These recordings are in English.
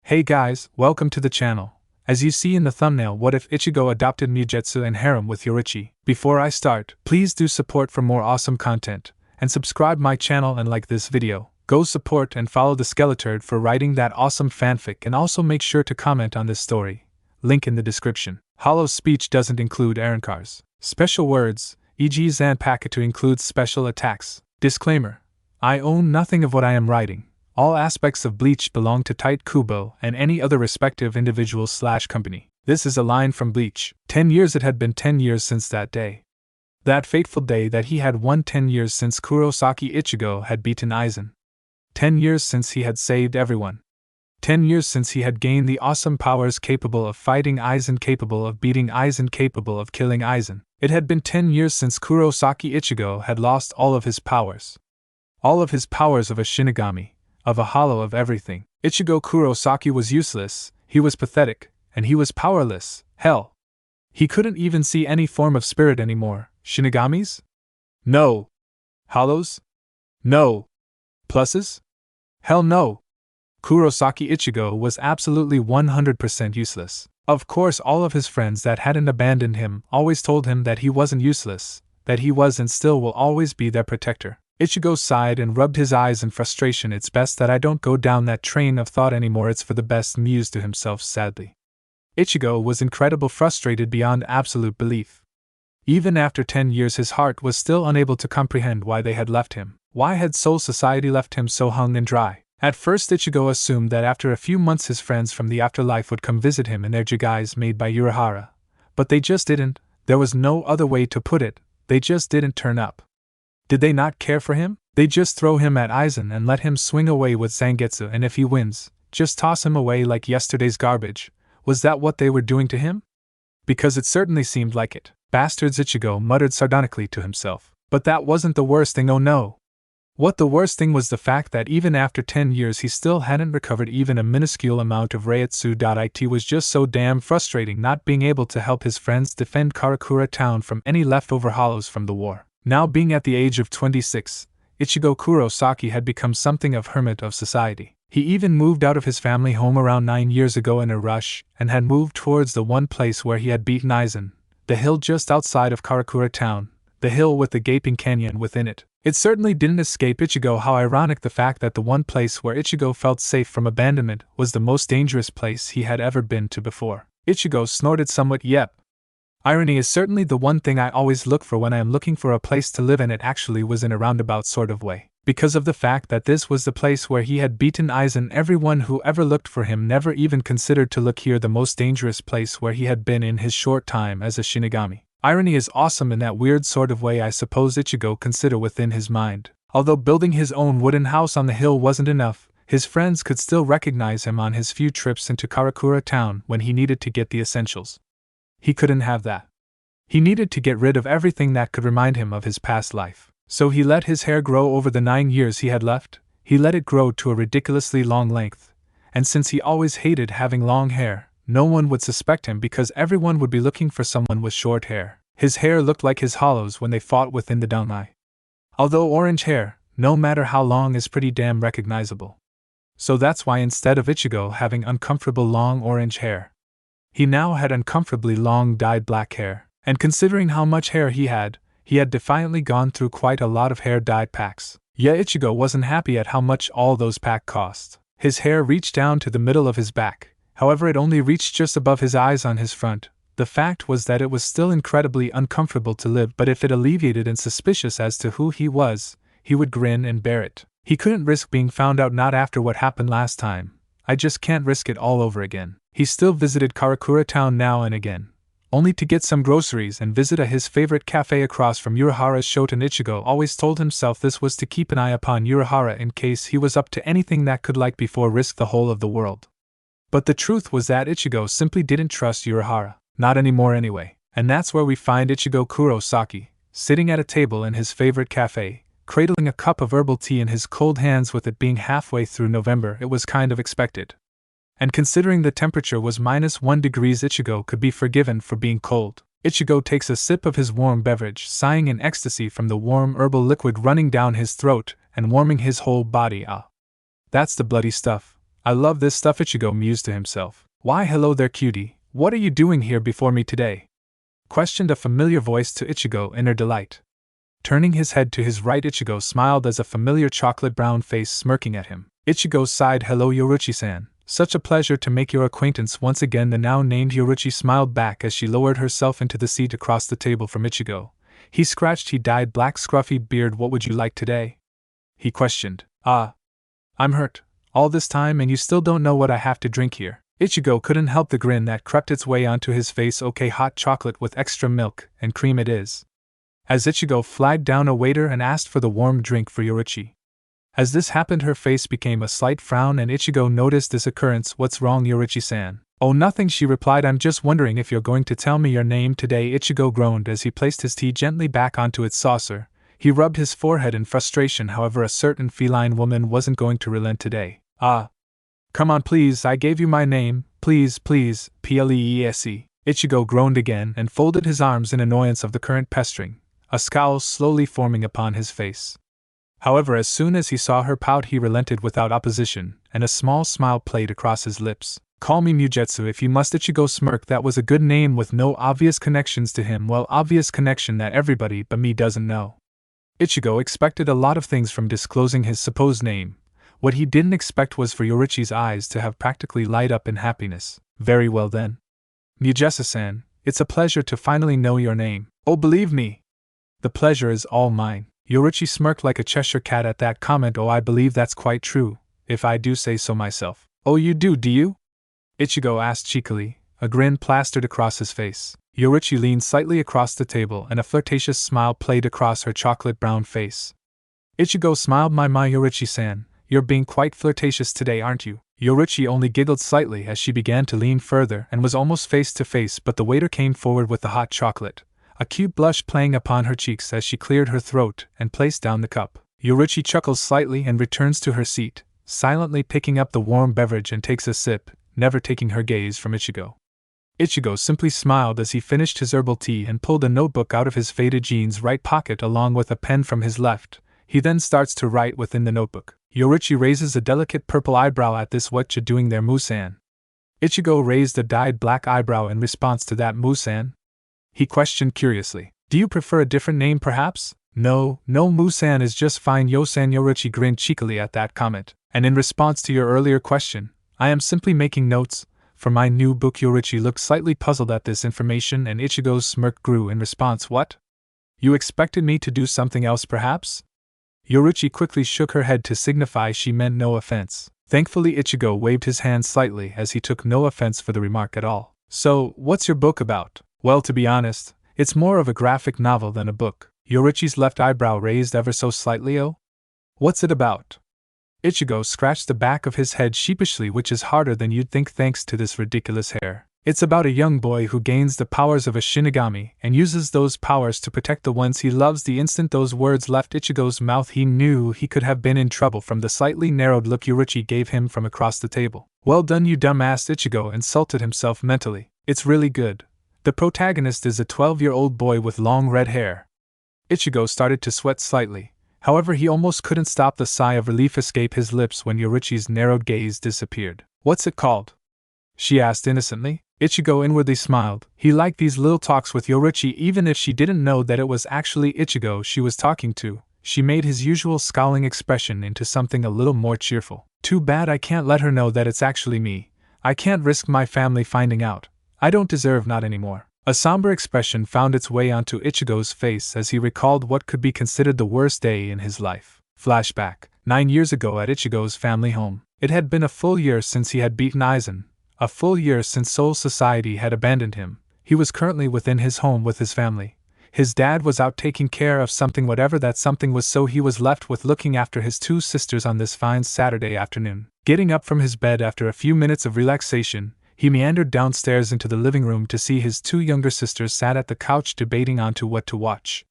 Hey guys, welcome to the channel. As you see in the thumbnail, what if Ichigo adopted Mugetsu and harem with Yoruichi? Before I start, please do support for more awesome content, and subscribe my channel and like this video. Go support and follow the Skeleturd for writing that awesome fanfic, and also make sure to comment on this story. Link in the description. Hollow's speech doesn't include Arrancar's special words, e.g. Zanpakuto includes special attacks. Disclaimer: I own nothing of what I am writing. All aspects of Bleach belong to Tite Kubo and any other respective individual/company. This is a line from Bleach. 10 years. It had been 10 years since that day. That fateful day that he had won. 10 years since Kurosaki Ichigo had beaten Aizen. 10 years since he had saved everyone. 10 years since he had gained the awesome powers capable of fighting Aizen, capable of beating Aizen, capable of killing Aizen. It had been 10 years since Kurosaki Ichigo had lost all of his powers. All of his powers of a Shinigami, of a hollow, of everything. Ichigo Kurosaki was useless, he was pathetic, and he was powerless. Hell, he couldn't even see any form of spirit anymore. Shinigamis? No. Hollows? No. Pluses? Hell no. Kurosaki Ichigo was absolutely 100% useless. Of course, all of his friends that hadn't abandoned him always told him that he wasn't useless, that he was and still will always be their protector. Ichigo sighed and rubbed his eyes in frustration. It's best that I don't go down that train of thought anymore, it's for the best, mused to himself sadly. Ichigo was incredibly frustrated beyond absolute belief. Even after 10 years, his heart was still unable to comprehend why they had left him. Why had Soul Society left him so hung and dry? At first, Ichigo assumed that after a few months his friends from the afterlife would come visit him in their jigais made by Urahara. But they just didn't. There was no other way to put it. They just didn't turn up. Did they not care for him? They just throw him at Aizen and let him swing away with Zangetsu, and if he wins, just toss him away like yesterday's garbage. Was that what they were doing to him? Because it certainly seemed like it. Bastards, Ichigo muttered sardonically to himself. But that wasn't the worst thing, oh no. What the worst thing was the fact that even after 10 years he still hadn't recovered even a minuscule amount of Reiatsu. It was just so damn frustrating not being able to help his friends defend Karakura town from any leftover hollows from the war. Now being at the age of 26, Ichigo Kurosaki had become something of hermit of society. He even moved out of his family home around 9 years ago in a rush, and had moved towards the one place where he had beaten Aizen, the hill just outside of Karakura town, the hill with the gaping canyon within it. It certainly didn't escape Ichigo how ironic the fact that the one place where Ichigo felt safe from abandonment was the most dangerous place he had ever been to before. Ichigo snorted somewhat. Yep. Irony is certainly the one thing I always look for when I am looking for a place to live, and it actually was in a roundabout sort of way. Because of the fact that this was the place where he had beaten Aizen, everyone who ever looked for him never even considered to look here, the most dangerous place where he had been in his short time as a Shinigami. Irony is awesome in that weird sort of way, I suppose Ichigo considered within his mind. Although building his own wooden house on the hill wasn't enough, his friends could still recognize him on his few trips into Karakura town when he needed to get the essentials. He couldn't have that. He needed to get rid of everything that could remind him of his past life. So he let his hair grow over the 9 years he had left. He let it grow to a ridiculously long length. And since he always hated having long hair, no one would suspect him because everyone would be looking for someone with short hair. His hair looked like his hollows when they fought within the Danai. Although orange hair, no matter how long, is pretty damn recognizable. So that's why instead of Ichigo having uncomfortable long orange hair, he now had uncomfortably long dyed black hair. And considering how much hair he had defiantly gone through quite a lot of hair dye packs. Yeah, Ichigo wasn't happy at how much all those packs cost. His hair reached down to the middle of his back, however it only reached just above his eyes on his front. The fact was that it was still incredibly uncomfortable to live, but if it alleviated and suspicious as to who he was, he would grin and bear it. He couldn't risk being found out, not after what happened last time. I just can't risk it all over again. He still visited Karakura town now and again, only to get some groceries and visit his favorite cafe across from Urahara's Shoten. Ichigo always told himself this was to keep an eye upon Urahara in case he was up to anything that could before risk the whole of the world. But the truth was that Ichigo simply didn't trust Urahara, not anymore anyway. And that's where we find Ichigo Kurosaki, sitting at a table in his favorite cafe, cradling a cup of herbal tea in his cold hands. With it being halfway through November, it was kind of expected. And considering the temperature was -1 degrees, Ichigo could be forgiven for being cold. Ichigo takes a sip of his warm beverage, sighing in ecstasy from the warm herbal liquid running down his throat and warming his whole body. Ah, that's the bloody stuff. I love this stuff, Ichigo mused to himself. Why hello there, cutie, what are you doing here before me today? Questioned a familiar voice to Ichigo in her delight. Turning his head to his right, Ichigo smiled as a familiar chocolate-brown face smirking at him. Ichigo sighed. Hello, Yoruichi-san. Such a pleasure to make your acquaintance once again. The now named Yoruichi smiled back as she lowered herself into the seat across the table from Ichigo. He scratched his dyed black scruffy beard. What would you like today? He questioned. I'm hurt. All this time and you still don't know what I have to drink here. Ichigo couldn't help the grin that crept its way onto his face. Okay, hot chocolate with extra milk and cream it is. As Ichigo flagged down a waiter and asked for the warm drink for Yoruichi. As this happened, her face became a slight frown and Ichigo noticed this occurrence. What's wrong, Yoruichi-san? Oh, nothing, she replied. I'm just wondering if you're going to tell me your name today. Ichigo groaned as he placed his tea gently back onto its saucer. He rubbed his forehead in frustration. However, a certain feline woman wasn't going to relent today. Come on, please, I gave you my name. Please, please, please. Ichigo groaned again and folded his arms in annoyance of the current pestering, a scowl slowly forming upon his face. However, as soon as he saw her pout, he relented without opposition, and a small smile played across his lips. Call me Mugetsu if you must. Ichigo smirked. That was a good name with no obvious connections to him. Well, obvious connection that everybody but me doesn't know. Ichigo expected a lot of things from disclosing his supposed name. What he didn't expect was for Yoruichi's eyes to have practically light up in happiness. Very well then. Mugetsu-san, it's a pleasure to finally know your name. Oh, believe me. The pleasure is all mine. Yoruichi smirked like a Cheshire cat at that comment. Oh, I believe that's quite true, if I do say so myself. Oh, you do you? Ichigo asked cheekily, a grin plastered across his face. Yoruichi leaned slightly across the table and a flirtatious smile played across her chocolate-brown face. Ichigo smiled. My Yoruichi-san, you're being quite flirtatious today, aren't you? Yoruichi only giggled slightly as she began to lean further and was almost face to face, but the waiter came forward with the hot chocolate, a cute blush playing upon her cheeks as she cleared her throat and placed down the cup. Yoruichi chuckles slightly and returns to her seat, silently picking up the warm beverage and takes a sip, never taking her gaze from Ichigo. Ichigo simply smiled as he finished his herbal tea and pulled a notebook out of his faded jeans right pocket along with a pen from his left. He then starts to write within the notebook. Yoruichi raises a delicate purple eyebrow at this. What you doing there, Musan? Ichigo raised a dyed black eyebrow in response to that. Musan? He questioned curiously. Do you prefer a different name perhaps? No, Musan is just fine, Yosan. Yoruichi grinned cheekily at that comment. And in response to your earlier question, I am simply making notes for my new book. Yoruichi looked slightly puzzled at this information and Ichigo's smirk grew in response. What? You expected me to do something else perhaps? Yoruichi quickly shook her head to signify she meant no offense. Thankfully, Ichigo waved his hand slightly as he took no offense for the remark at all. So, what's your book about? Well, to be honest, it's more of a graphic novel than a book. Yoruichi's left eyebrow raised ever so slightly. Oh? What's it about? Ichigo scratched the back of his head sheepishly, which is harder than you'd think thanks to this ridiculous hair. It's about a young boy who gains the powers of a Shinigami and uses those powers to protect the ones he loves. The instant those words left Ichigo's mouth, he knew he could have been in trouble from the slightly narrowed look Yoruichi gave him from across the table. Well done, you dumbass. Ichigo insulted himself mentally. It's really good. The protagonist is a 12-year-old boy with long red hair. Ichigo started to sweat slightly. However, he almost couldn't stop the sigh of relief escape his lips when Yoruichi's narrowed gaze disappeared. What's it called? She asked innocently. Ichigo inwardly smiled. He liked these little talks with Yoruichi even if she didn't know that it was actually Ichigo she was talking to. She made his usual scowling expression into something a little more cheerful. Too bad I can't let her know that it's actually me. I can't risk my family finding out. I don't deserve not anymore. A somber expression found its way onto Ichigo's face as he recalled what could be considered the worst day in his life. Flashback. 9 years ago at Ichigo's family home. It had been a full year since he had beaten Aizen. A full year since Soul Society had abandoned him. He was currently within his home with his family. His dad was out taking care of something, whatever that something was, so he was left with looking after his 2 sisters on this fine Saturday afternoon. Getting up from his bed after a few minutes of relaxation, he meandered downstairs into the living room to see his 2 younger sisters sat at the couch debating onto what to watch.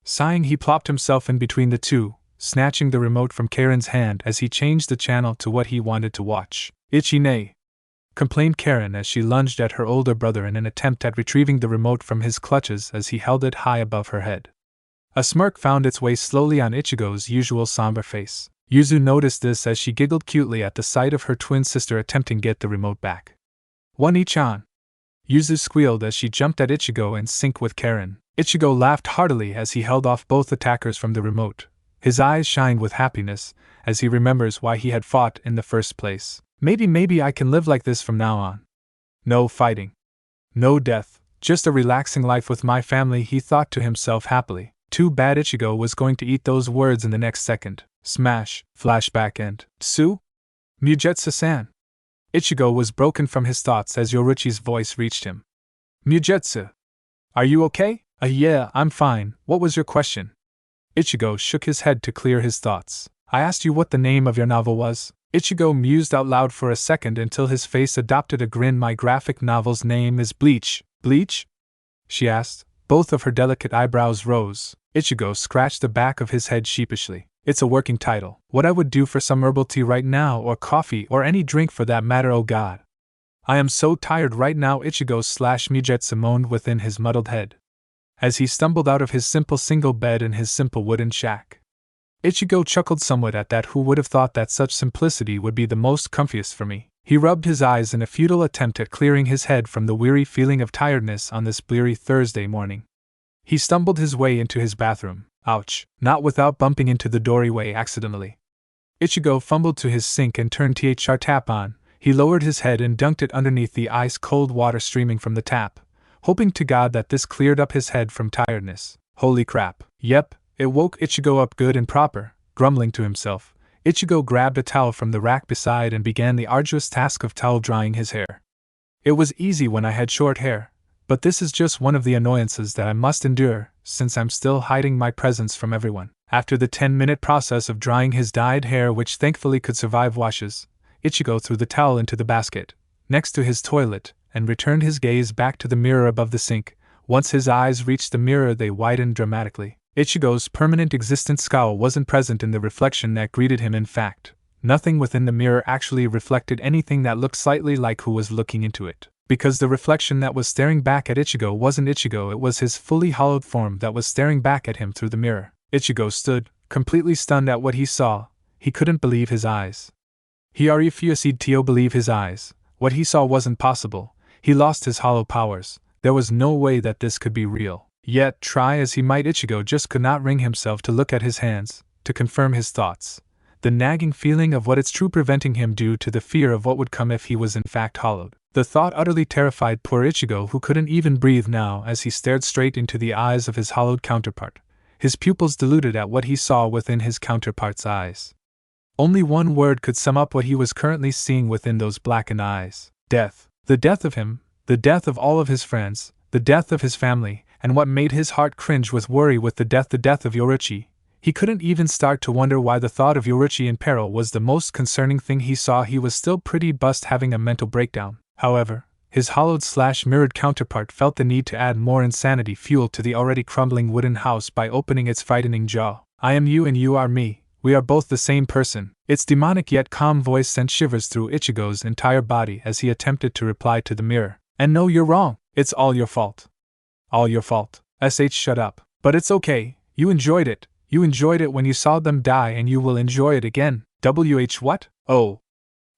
Sighing, he plopped himself in between the two, snatching the remote from Karen's hand as he changed the channel to what he wanted to watch. Itchy nay, complained Karen as she lunged at her older brother in an attempt at retrieving the remote from his clutches as he held it high above her head. A smirk found its way slowly on Ichigo's usual somber face. Yuzu noticed this as she giggled cutely at the sight of her twin sister attempting to get the remote back. One-ichan! Yuzu squealed as she jumped at Ichigo in sync with Karen. Ichigo laughed heartily as he held off both attackers from the remote. His eyes shined with happiness as he remembers why he had fought in the first place. Maybe I can live like this from now on. No fighting. No death, just a relaxing life with my family, he thought to himself happily. Too bad Ichigo was going to eat those words in the next second. Smash, flashback and Tsu? Mugetsu-san. Ichigo was broken from his thoughts as Yoruichi's voice reached him. Mugetsu. Are you okay? Yeah, I'm fine. What was your question? Ichigo shook his head to clear his thoughts. I asked you what the name of your novel was. Ichigo mused out loud for a second until his face adopted a grin. My graphic novel's name is Bleach. Bleach? She asked. Both of her delicate eyebrows rose. Ichigo scratched the back of his head sheepishly. It's a working title. What I would do for some herbal tea right now, or coffee, or any drink for that matter, oh god. I am so tired right now, Ichigo/Mugetsu moaned within his muddled head, as he stumbled out of his simple single bed in his simple wooden shack. Ichigo chuckled somewhat at that. Who would have thought that such simplicity would be the most comfiest for me? He rubbed his eyes in a futile attempt at clearing his head from the weary feeling of tiredness on this bleary Thursday morning. He stumbled his way into his bathroom. Ouch, not without bumping into the doorway accidentally. Ichigo fumbled to his sink and turned THR tap on. He lowered his head and dunked it underneath the ice-cold water streaming from the tap, hoping to God that this cleared up his head from tiredness. Holy crap. Yep, it woke Ichigo up good and proper. Grumbling to himself, Ichigo grabbed a towel from the rack beside and began the arduous task of towel drying his hair. It was easy when I had short hair, but this is just one of the annoyances that I must endure, since I'm still hiding my presence from everyone. After the 10-minute process of drying his dyed hair, which thankfully could survive washes, Ichigo threw the towel into the basket, next to his toilet, and returned his gaze back to the mirror above the sink. Once his eyes reached the mirror, they widened dramatically. Ichigo's permanent existent scowl wasn't present in the reflection that greeted him. In fact, nothing within the mirror actually reflected anything that looked slightly like who was looking into it. Because the reflection that was staring back at Ichigo wasn't Ichigo, it was his fully hollowed form that was staring back at him through the mirror. Ichigo stood, completely stunned at what he saw. He couldn't believe his eyes. He refused to believe his eyes. What he saw wasn't possible. He lost his hollow powers. There was no way that this could be real. Yet, try as he might, Ichigo just could not bring himself to look at his hands, to confirm his thoughts. The nagging feeling of what it's true preventing him due to the fear of what would come if he was in fact hollowed. The thought utterly terrified poor Ichigo, who couldn't even breathe now as he stared straight into the eyes of his hollowed counterpart. His pupils diluted at what he saw within his counterpart's eyes. Only one word could sum up what he was currently seeing within those blackened eyes. Death. The death of him, the death of all of his friends, the death of his family, and what made his heart cringe with worry with the death of Yoruichi. He couldn't even start to wonder why the thought of Yoruichi in peril was the most concerning thing he saw. He was still pretty buzzed, having a mental breakdown. However, his hollowed/mirrored counterpart felt the need to add more insanity fuel to the already crumbling wooden house by opening its frightening jaw. I am you and you are me. We are both the same person. Its demonic yet calm voice sent shivers through Ichigo's entire body as he attempted to reply to the mirror. And no, you're wrong. It's all your fault. All your fault. Shut up. But it's okay. You enjoyed it. You enjoyed it when you saw them die, and you will enjoy it again. What? Oh.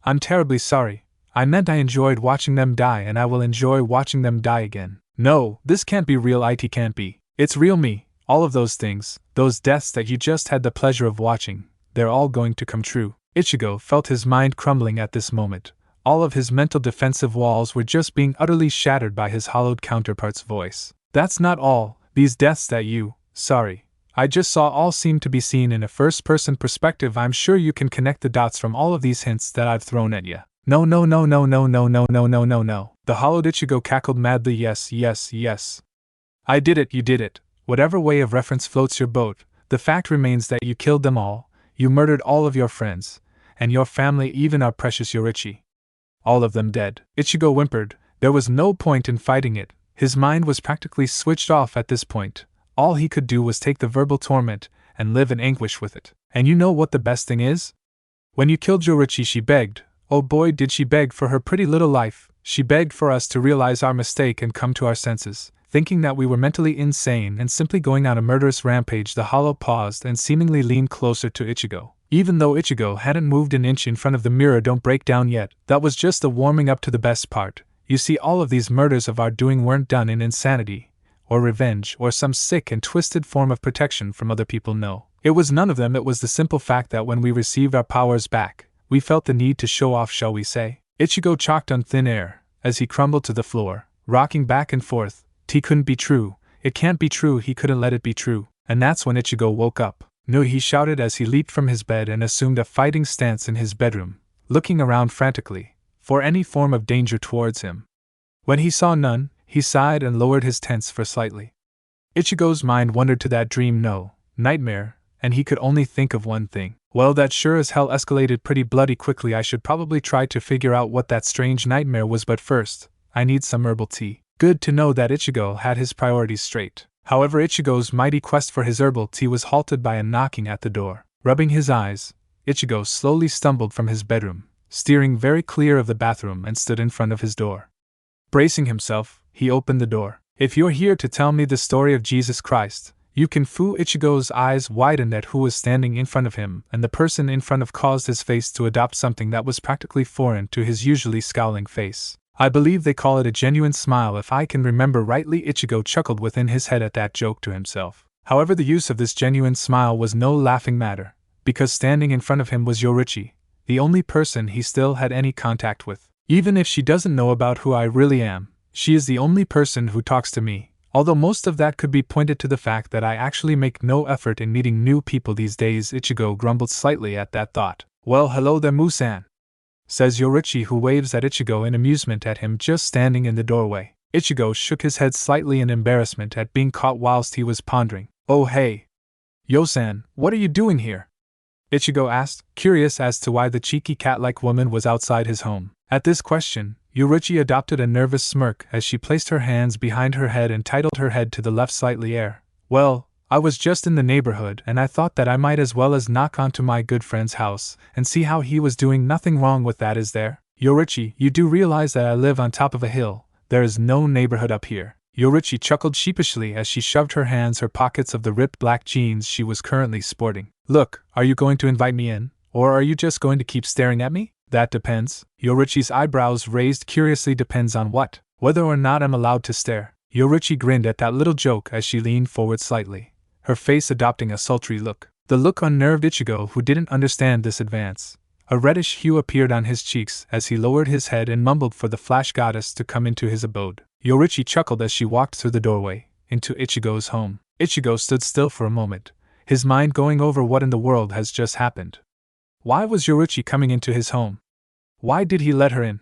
I'm terribly sorry. I meant I enjoyed watching them die, and I will enjoy watching them die again. No, this can't be real. It can't be. It's real me. All of those things, those deaths that you just had the pleasure of watching, they're all going to come true. Ichigo felt his mind crumbling at this moment. All of his mental defensive walls were just being utterly shattered by his hollowed counterpart's voice. That's not all. These deaths that I just saw all seem to be seen in a first-person perspective. I'm sure you can connect the dots from all of these hints that I've thrown at you. No. The hollowed Ichigo cackled madly. Yes. I did it, you did it. Whatever way of reference floats your boat, the fact remains that you killed them all. You murdered all of your friends, and your family, even our precious Yoruichi. All of them dead. Ichigo whimpered. There was no point in fighting it. His mind was practically switched off at this point. All he could do was take the verbal torment and live in anguish with it. And you know what the best thing is? When you killed Yoruichi, she begged. Oh boy, did she beg for her pretty little life. She begged for us to realize our mistake and come to our senses. Thinking that we were mentally insane and simply going on a murderous rampage. The hollow paused and seemingly leaned closer to Ichigo. Even though Ichigo hadn't moved an inch in front of the mirror don't break down yet, that was just the warming up to the best part. You see, all of these murders of our doing weren't done in insanity, or revenge, or some sick and twisted form of protection from other people, no. It was none of them, it was the simple fact that when we received our powers back, we felt the need to show off, shall we say. Ichigo chalked on thin air, as he crumbled to the floor, rocking back and forth. T couldn't be true, it can't be true, he couldn't let it be true. And that's when Ichigo woke up. No, he shouted as he leaped from his bed and assumed a fighting stance in his bedroom, looking around frantically for any form of danger towards him. When he saw none, he sighed and lowered his tense for slightly. Ichigo's mind wandered to that dream, no, nightmare, and he could only think of one thing. Well, that sure as hell escalated pretty bloody quickly. I should probably try to figure out what that strange nightmare was, but first, I need some herbal tea. Good to know that Ichigo had his priorities straight. However, Ichigo's mighty quest for his herbal tea was halted by a knocking at the door. Rubbing his eyes, Ichigo slowly stumbled from his bedroom, steering very clear of the bathroom, and stood in front of his door. Bracing himself, he opened the door. If you're here to tell me the story of Jesus Christ, you can fool. Ichigo's eyes widened at who was standing in front of him, and the person in front of caused his face to adopt something that was practically foreign to his usually scowling face. I believe they call it a genuine smile if I can remember rightly. Ichigo chuckled within his head at that joke to himself. However, the use of this genuine smile was no laughing matter, because standing in front of him was Yoruichi, the only person he still had any contact with. Even if she doesn't know about who I really am, she is the only person who talks to me, although most of that could be pointed to the fact that I actually make no effort in meeting new people these days. Ichigo grumbled slightly at that thought. Well, hello there, Musan, says Yoruichi, who waves at Ichigo in amusement at him just standing in the doorway. Ichigo shook his head slightly in embarrassment at being caught whilst he was pondering. Oh hey, Yosan, what are you doing here? Ichigo asked, curious as to why the cheeky cat-like woman was outside his home. At this question, Yoruichi adopted a nervous smirk as she placed her hands behind her head and tilted her head to the left slightly. Well, I was just in the neighborhood and I thought that I might as well as knock onto my good friend's house and see how he was doing. Nothing wrong with that, is there? Yoruichi, you do realize that I live on top of a hill. There is no neighborhood up here. Yoruichi chuckled sheepishly as she shoved her hands her pockets of the ripped black jeans she was currently sporting. Look, are you going to invite me in, or are you just going to keep staring at me? That depends. Yoruichi's eyebrows raised curiously. Depends on what? Whether or not I'm allowed to stare. Yoruichi grinned at that little joke as she leaned forward slightly, her face adopting a sultry look. The look unnerved Ichigo, who didn't understand this advance. A reddish hue appeared on his cheeks as he lowered his head and mumbled for the flash goddess to come into his abode. Yoruichi chuckled as she walked through the doorway, into Ichigo's home. Ichigo stood still for a moment, his mind going over what in the world has just happened. Why was Yoruichi coming into his home? Why did he let her in?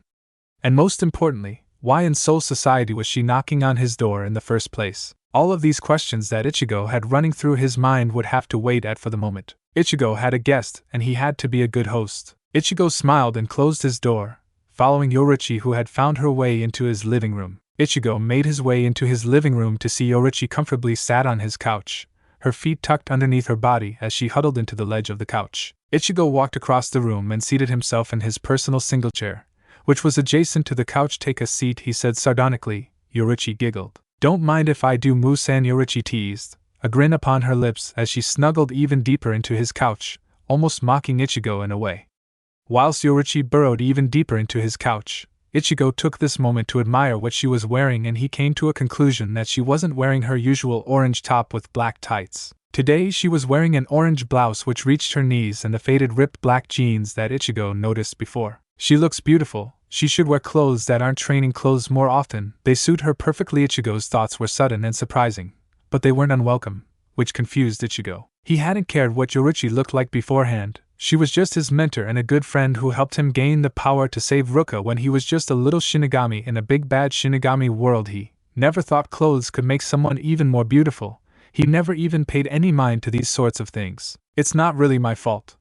And most importantly, why in Soul Society was she knocking on his door in the first place? All of these questions that Ichigo had running through his mind would have to wait at for the moment. Ichigo had a guest, and he had to be a good host. Ichigo smiled and closed his door, following Yoruichi, who had found her way into his living room. Ichigo made his way into his living room to see Yoruichi comfortably sat on his couch, her feet tucked underneath her body as she huddled into the ledge of the couch. Ichigo walked across the room and seated himself in his personal single chair, which was adjacent to the couch. Take a seat, he said sardonically. Yoruichi giggled. Don't mind if I do, Musan, Yoruichi teased, a grin upon her lips as she snuggled even deeper into his couch, almost mocking Ichigo in a way. Whilst Yoruichi burrowed even deeper into his couch, Ichigo took this moment to admire what she was wearing, and he came to a conclusion that she wasn't wearing her usual orange top with black tights. Today she was wearing an orange blouse which reached her knees and the faded ripped black jeans that Ichigo noticed before. She looks beautiful. She should wear clothes that aren't training clothes more often. They suit her perfectly. Ichigo's thoughts were sudden and surprising, but they weren't unwelcome, which confused Ichigo. He hadn't cared what Yoruichi looked like beforehand. She was just his mentor and a good friend who helped him gain the power to save Ruka when he was just a little Shinigami in a big bad Shinigami world. He never thought clothes could make someone even more beautiful. He never even paid any mind to these sorts of things. It's not really my fault.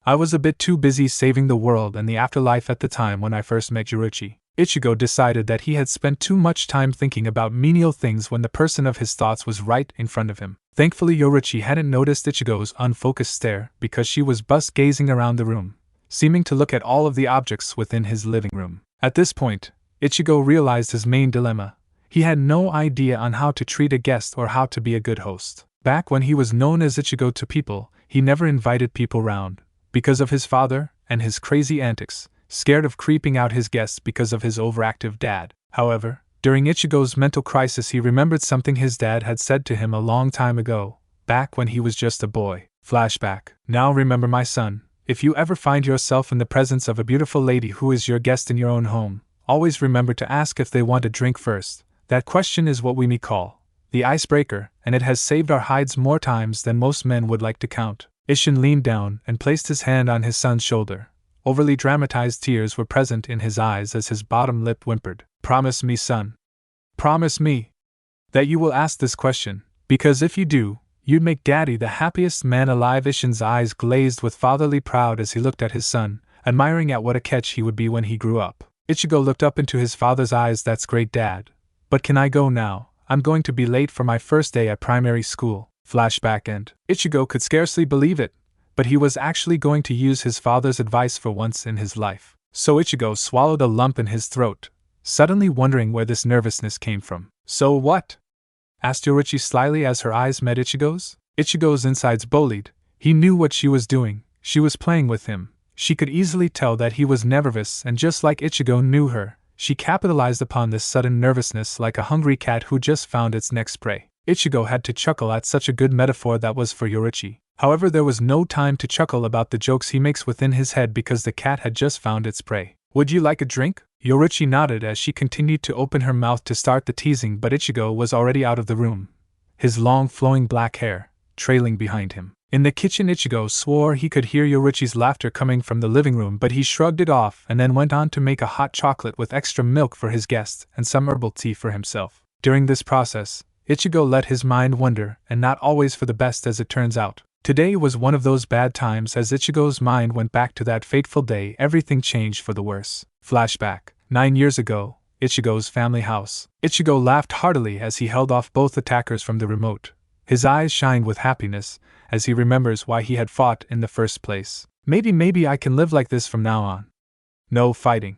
I was a bit too busy saving the world and the afterlife at the time when I first met Yoruichi. Ichigo decided that he had spent too much time thinking about menial things when the person of his thoughts was right in front of him. Thankfully, Yoruichi hadn't noticed Ichigo's unfocused stare because she was gazing around the room, seeming to look at all of the objects within his living room. At this point, Ichigo realized his main dilemma. He had no idea on how to treat a guest or how to be a good host. Back when he was known as Ichigo to people, he never invited people round, because of his father and his crazy antics, scared of creeping out his guests because of his overactive dad. However, during Ichigo's mental crisis he remembered something his dad had said to him a long time ago, back when he was just a boy. Flashback. Now remember, my son, if you ever find yourself in the presence of a beautiful lady who is your guest in your own home, always remember to ask if they want a drink first. That question is what we may call the icebreaker, and it has saved our hides more times than most men would like to count. Isshin leaned down and placed his hand on his son's shoulder. Overly dramatized tears were present in his eyes as his bottom lip whimpered. Promise me, son. Promise me that you will ask this question, because if you do, you'd make Daddy the happiest man alive. Isshin's eyes glazed with fatherly pride as he looked at his son, admiring at what a catch he would be when he grew up. Ichigo looked up into his father's eyes. That's great, Dad. But can I go now? I'm going to be late for my first day at primary school. Flashback end. Ichigo could scarcely believe it, but he was actually going to use his father's advice for once in his life. So Ichigo swallowed a lump in his throat, suddenly wondering where this nervousness came from. So what? Asked Yoruichi slyly as her eyes met Ichigo's. Ichigo's insides bullied. He knew what she was doing. She was playing with him. She could easily tell that he was nervous, and just like Ichigo knew her, she capitalized upon this sudden nervousness like a hungry cat who just found its next prey. Ichigo had to chuckle at such a good metaphor that was for Yoruichi. However, there was no time to chuckle about the jokes he makes within his head because the cat had just found its prey. Would you like a drink? Yoruichi nodded as she continued to open her mouth to start the teasing, but Ichigo was already out of the room, his long flowing black hair trailing behind him. In the kitchen, Ichigo swore he could hear Yoruichi's laughter coming from the living room, but he shrugged it off and then went on to make a hot chocolate with extra milk for his guest and some herbal tea for himself. During this process, Ichigo let his mind wander, and not always for the best as it turns out. Today was one of those bad times. As Ichigo's mind went back to that fateful day, everything changed for the worse. Flashback. 9 years ago, Ichigo's family house. Ichigo laughed heartily as he held off both attackers from the remote. His eyes shined with happiness as he remembers why he had fought in the first place. Maybe I can live like this from now on. No fighting.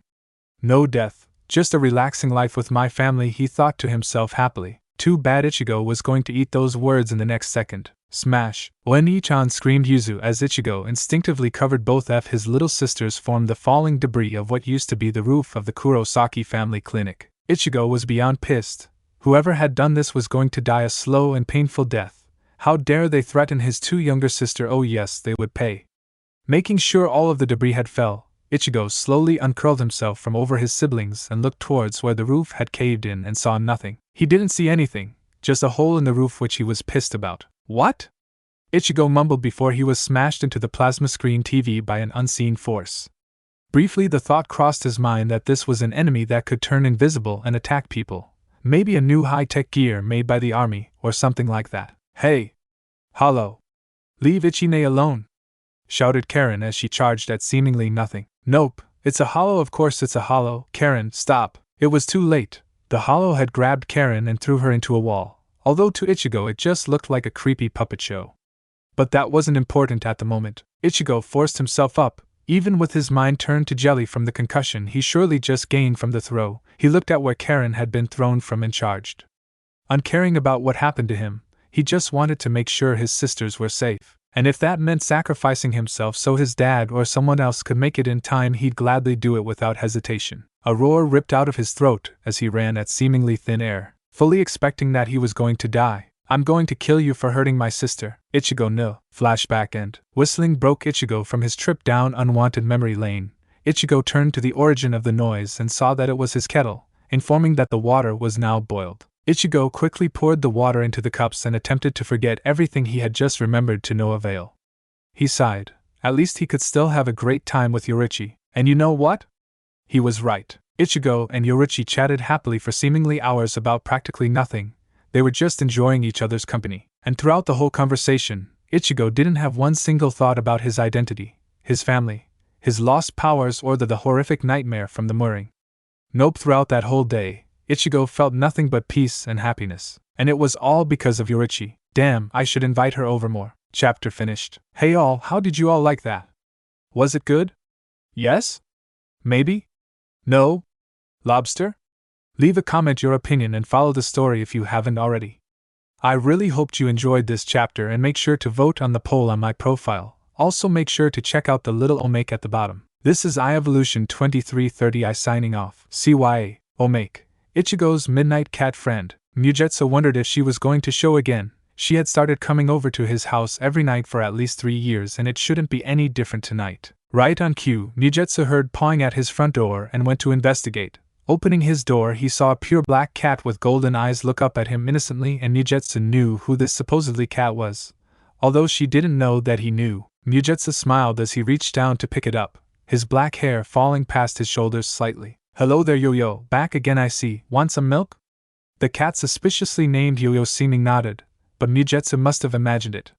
No death. Just a relaxing life with my family, he thought to himself happily. Too bad Ichigo was going to eat those words in the next second. Smash! When Ichan screamed Yuzu as Ichigo instinctively covered both of his little sisters formed the falling debris of what used to be the roof of the Kurosaki family clinic. Ichigo was beyond pissed. Whoever had done this was going to die a slow and painful death. How dare they threaten his two younger sisters? Oh yes, they would pay. Making sure all of the debris had fell, Ichigo slowly uncurled himself from over his siblings and looked towards where the roof had caved in and saw nothing. He didn't see anything, just a hole in the roof which he was pissed about. What? Ichigo mumbled before he was smashed into the plasma screen TV by an unseen force. Briefly the thought crossed his mind that this was an enemy that could turn invisible and attack people. Maybe a new high-tech gear made by the army, or something like that. Hey! Hollow! Leave Ichine alone! Shouted Karen as she charged at seemingly nothing. Nope, it's a hollow, of course it's a hollow. Karen, stop! It was too late. The hollow had grabbed Karen and threw her into a wall, although to Ichigo it just looked like a creepy puppet show. But that wasn't important at the moment. Ichigo forced himself up, even with his mind turned to jelly from the concussion he surely just gained from the throw. He looked at where Karen had been thrown from and charged. Uncaring about what happened to him, he just wanted to make sure his sisters were safe. And if that meant sacrificing himself so his dad or someone else could make it in time, he'd gladly do it without hesitation. A roar ripped out of his throat as he ran at seemingly thin air, fully expecting that he was going to die. I'm going to kill you for hurting my sister. Ichigo no. Flashback end. Whistling broke Ichigo from his trip down unwanted memory lane. Ichigo turned to the origin of the noise and saw that it was his kettle, informing that the water was now boiled. Ichigo quickly poured the water into the cups and attempted to forget everything he had just remembered to no avail. He sighed. At least he could still have a great time with Yoruichi. And you know what? He was right. Ichigo and Yoruichi chatted happily for seemingly hours about practically nothing. They were just enjoying each other's company. And throughout the whole conversation, Ichigo didn't have one single thought about his identity, his family, his lost powers, or the horrific nightmare from the mooring. Nope, throughout that whole day, Ichigo felt nothing but peace and happiness. And it was all because of Yoruichi. Damn, I should invite her over more. Chapter finished. Hey all, how did you all like that? Was it good? Yes? Maybe? No? Lobster? Leave a comment your opinion and follow the story if you haven't already. I really hoped you enjoyed this chapter, and make sure to vote on the poll on my profile. Also make sure to check out the little omake at the bottom. This is iEvolution 2330 signing off. CYA, omake. Ichigo's midnight cat friend. Mugetsu wondered if she was going to show again. She had started coming over to his house every night for at least 3 years, and it shouldn't be any different tonight. Right on cue, Mugetsu heard pawing at his front door and went to investigate. Opening his door, he saw a pure black cat with golden eyes look up at him innocently, and Mugetsu knew who this supposedly cat was. Although she didn't know that he knew, Mugetsu smiled as he reached down to pick it up, his black hair falling past his shoulders slightly. Hello there, Yo-Yo, back again I see. Want some milk? The cat suspiciously named Yo-Yo seeming nodded, but Mugetsu must have imagined it.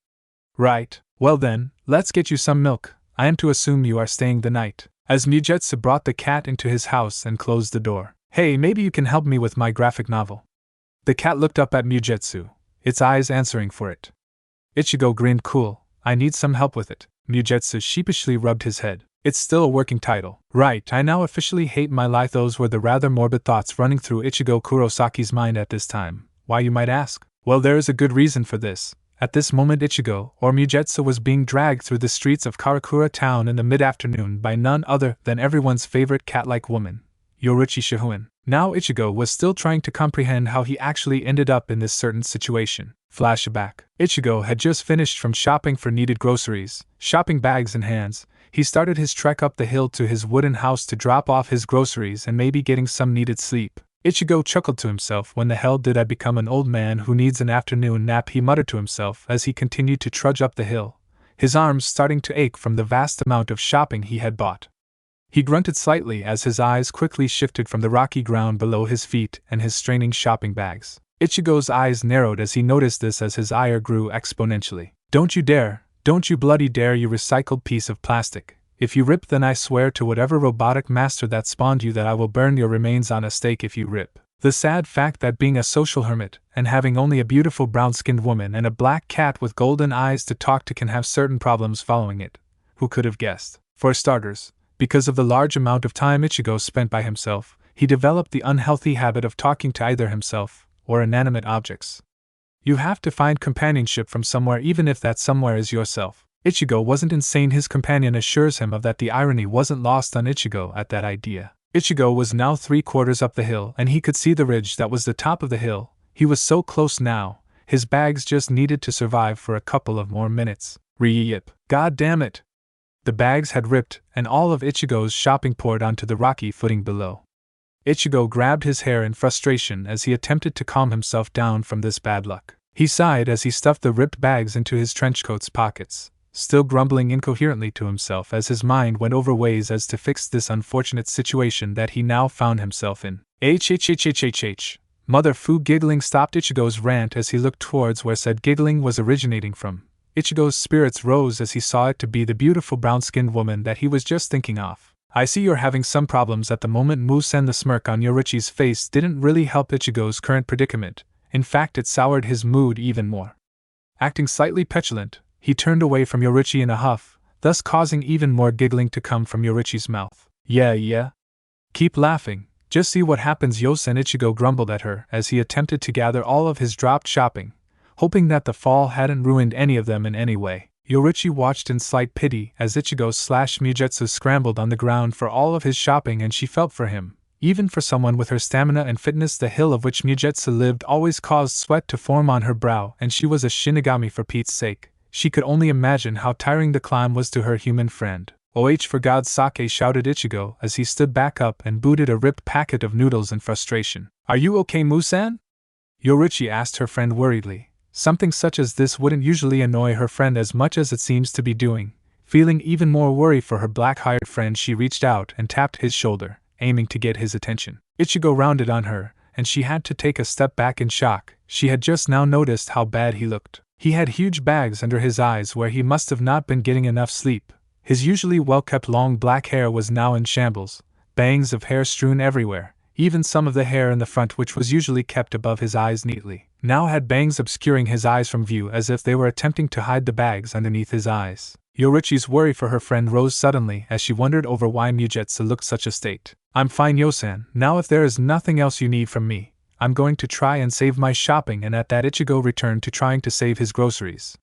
Right, well then, let's get you some milk. I am to assume you are staying the night. As Mugetsu brought the cat into his house and closed the door. Hey, maybe you can help me with my graphic novel. The cat looked up at Mugetsu, its eyes answering for it. Ichigo grinned. Cool, I need some help with it. Mugetsu sheepishly rubbed his head. It's still a working title. Right, I now officially hate my life. Those were the rather morbid thoughts running through Ichigo Kurosaki's mind at this time. Why, you might ask? Well, there is a good reason for this. At this moment Ichigo, or Mugetsu, was being dragged through the streets of Karakura town in the mid-afternoon by none other than everyone's favorite cat-like woman, Yoruichi Shihoin. Now Ichigo was still trying to comprehend how he actually ended up in this certain situation. Flashback. Ichigo had just finished from shopping for needed groceries. Shopping bags in hands, he started his trek up the hill to his wooden house to drop off his groceries and maybe getting some needed sleep. Ichigo chuckled to himself. When the hell did I become an old man who needs an afternoon nap? He muttered to himself as he continued to trudge up the hill, his arms starting to ache from the vast amount of shopping he had bought. He grunted slightly as his eyes quickly shifted from the rocky ground below his feet and his straining shopping bags. Ichigo's eyes narrowed as he noticed this as his ire grew exponentially. Don't you dare, don't you bloody dare, you recycled piece of plastic. If you rip, then I swear to whatever robotic master that spawned you that I will burn your remains on a stake if you rip. The sad fact that being a social hermit, and having only a beautiful brown-skinned woman and a black cat with golden eyes to talk to can have certain problems following it. Who could have guessed? For starters, because of the large amount of time Ichigo spent by himself, he developed the unhealthy habit of talking to either himself or inanimate objects. You have to find companionship from somewhere, even if that somewhere is yourself. Ichigo wasn't insane. His companion assures him of that. The irony wasn't lost on Ichigo at that idea. Ichigo was now 3/4 up the hill and he could see the ridge that was the top of the hill. He was so close now, his bags just needed to survive for a couple of more minutes. Re-yip. God damn it! The bags had ripped and all of Ichigo's shopping poured onto the rocky footing below. Ichigo grabbed his hair in frustration as he attempted to calm himself down from this bad luck. He sighed as he stuffed the ripped bags into his trenchcoat's pockets, still grumbling incoherently to himself as his mind went over ways as to fix this unfortunate situation that he now found himself in. Hhhhhhh. Mother Fu. Giggling stopped Ichigo's rant as he looked towards where said giggling was originating from. Ichigo's spirits rose as he saw it to be the beautiful brown-skinned woman that he was just thinking of. I see you're having some problems at the moment, Musen. The smirk on Yoruichi's face didn't really help Ichigo's current predicament. In fact, it soured his mood even more. Acting slightly petulant, he turned away from Yoruichi in a huff, thus causing even more giggling to come from Yoruichi's mouth. Yeah. Keep laughing, just see what happens, Yosen. Ichigo grumbled at her as he attempted to gather all of his dropped shopping, hoping that the fall hadn't ruined any of them in any way. Yoruichi watched in slight pity as Ichigo/Mugetsu scrambled on the ground for all of his shopping, and she felt for him. Even for someone with her stamina and fitness, the hill of which Mugetsu lived always caused sweat to form on her brow, and she was a Shinigami for Pete's sake. She could only imagine how tiring the climb was to her human friend. For God's sake, shouted Ichigo as he stood back up and booted a ripped packet of noodles in frustration. Are you okay, Musan? Yoruichi asked her friend worriedly. Something such as this wouldn't usually annoy her friend as much as it seems to be doing. Feeling even more worry for her black-hired friend, she reached out and tapped his shoulder, aiming to get his attention. Ichigo rounded on her, and she had to take a step back in shock. She had just now noticed how bad he looked. He had huge bags under his eyes where he must have not been getting enough sleep. His usually well-kept long black hair was now in shambles, bangs of hair strewn everywhere. Even some of the hair in the front, which was usually kept above his eyes neatly, now had bangs obscuring his eyes from view as if they were attempting to hide the bags underneath his eyes. Yoruichi's worry for her friend rose suddenly as she wondered over why Mugetsu looked such a state. I'm fine, Yosan. Now if there is nothing else you need from me, I'm going to try and save my shopping. And at that Ichigo returned to trying to save his groceries.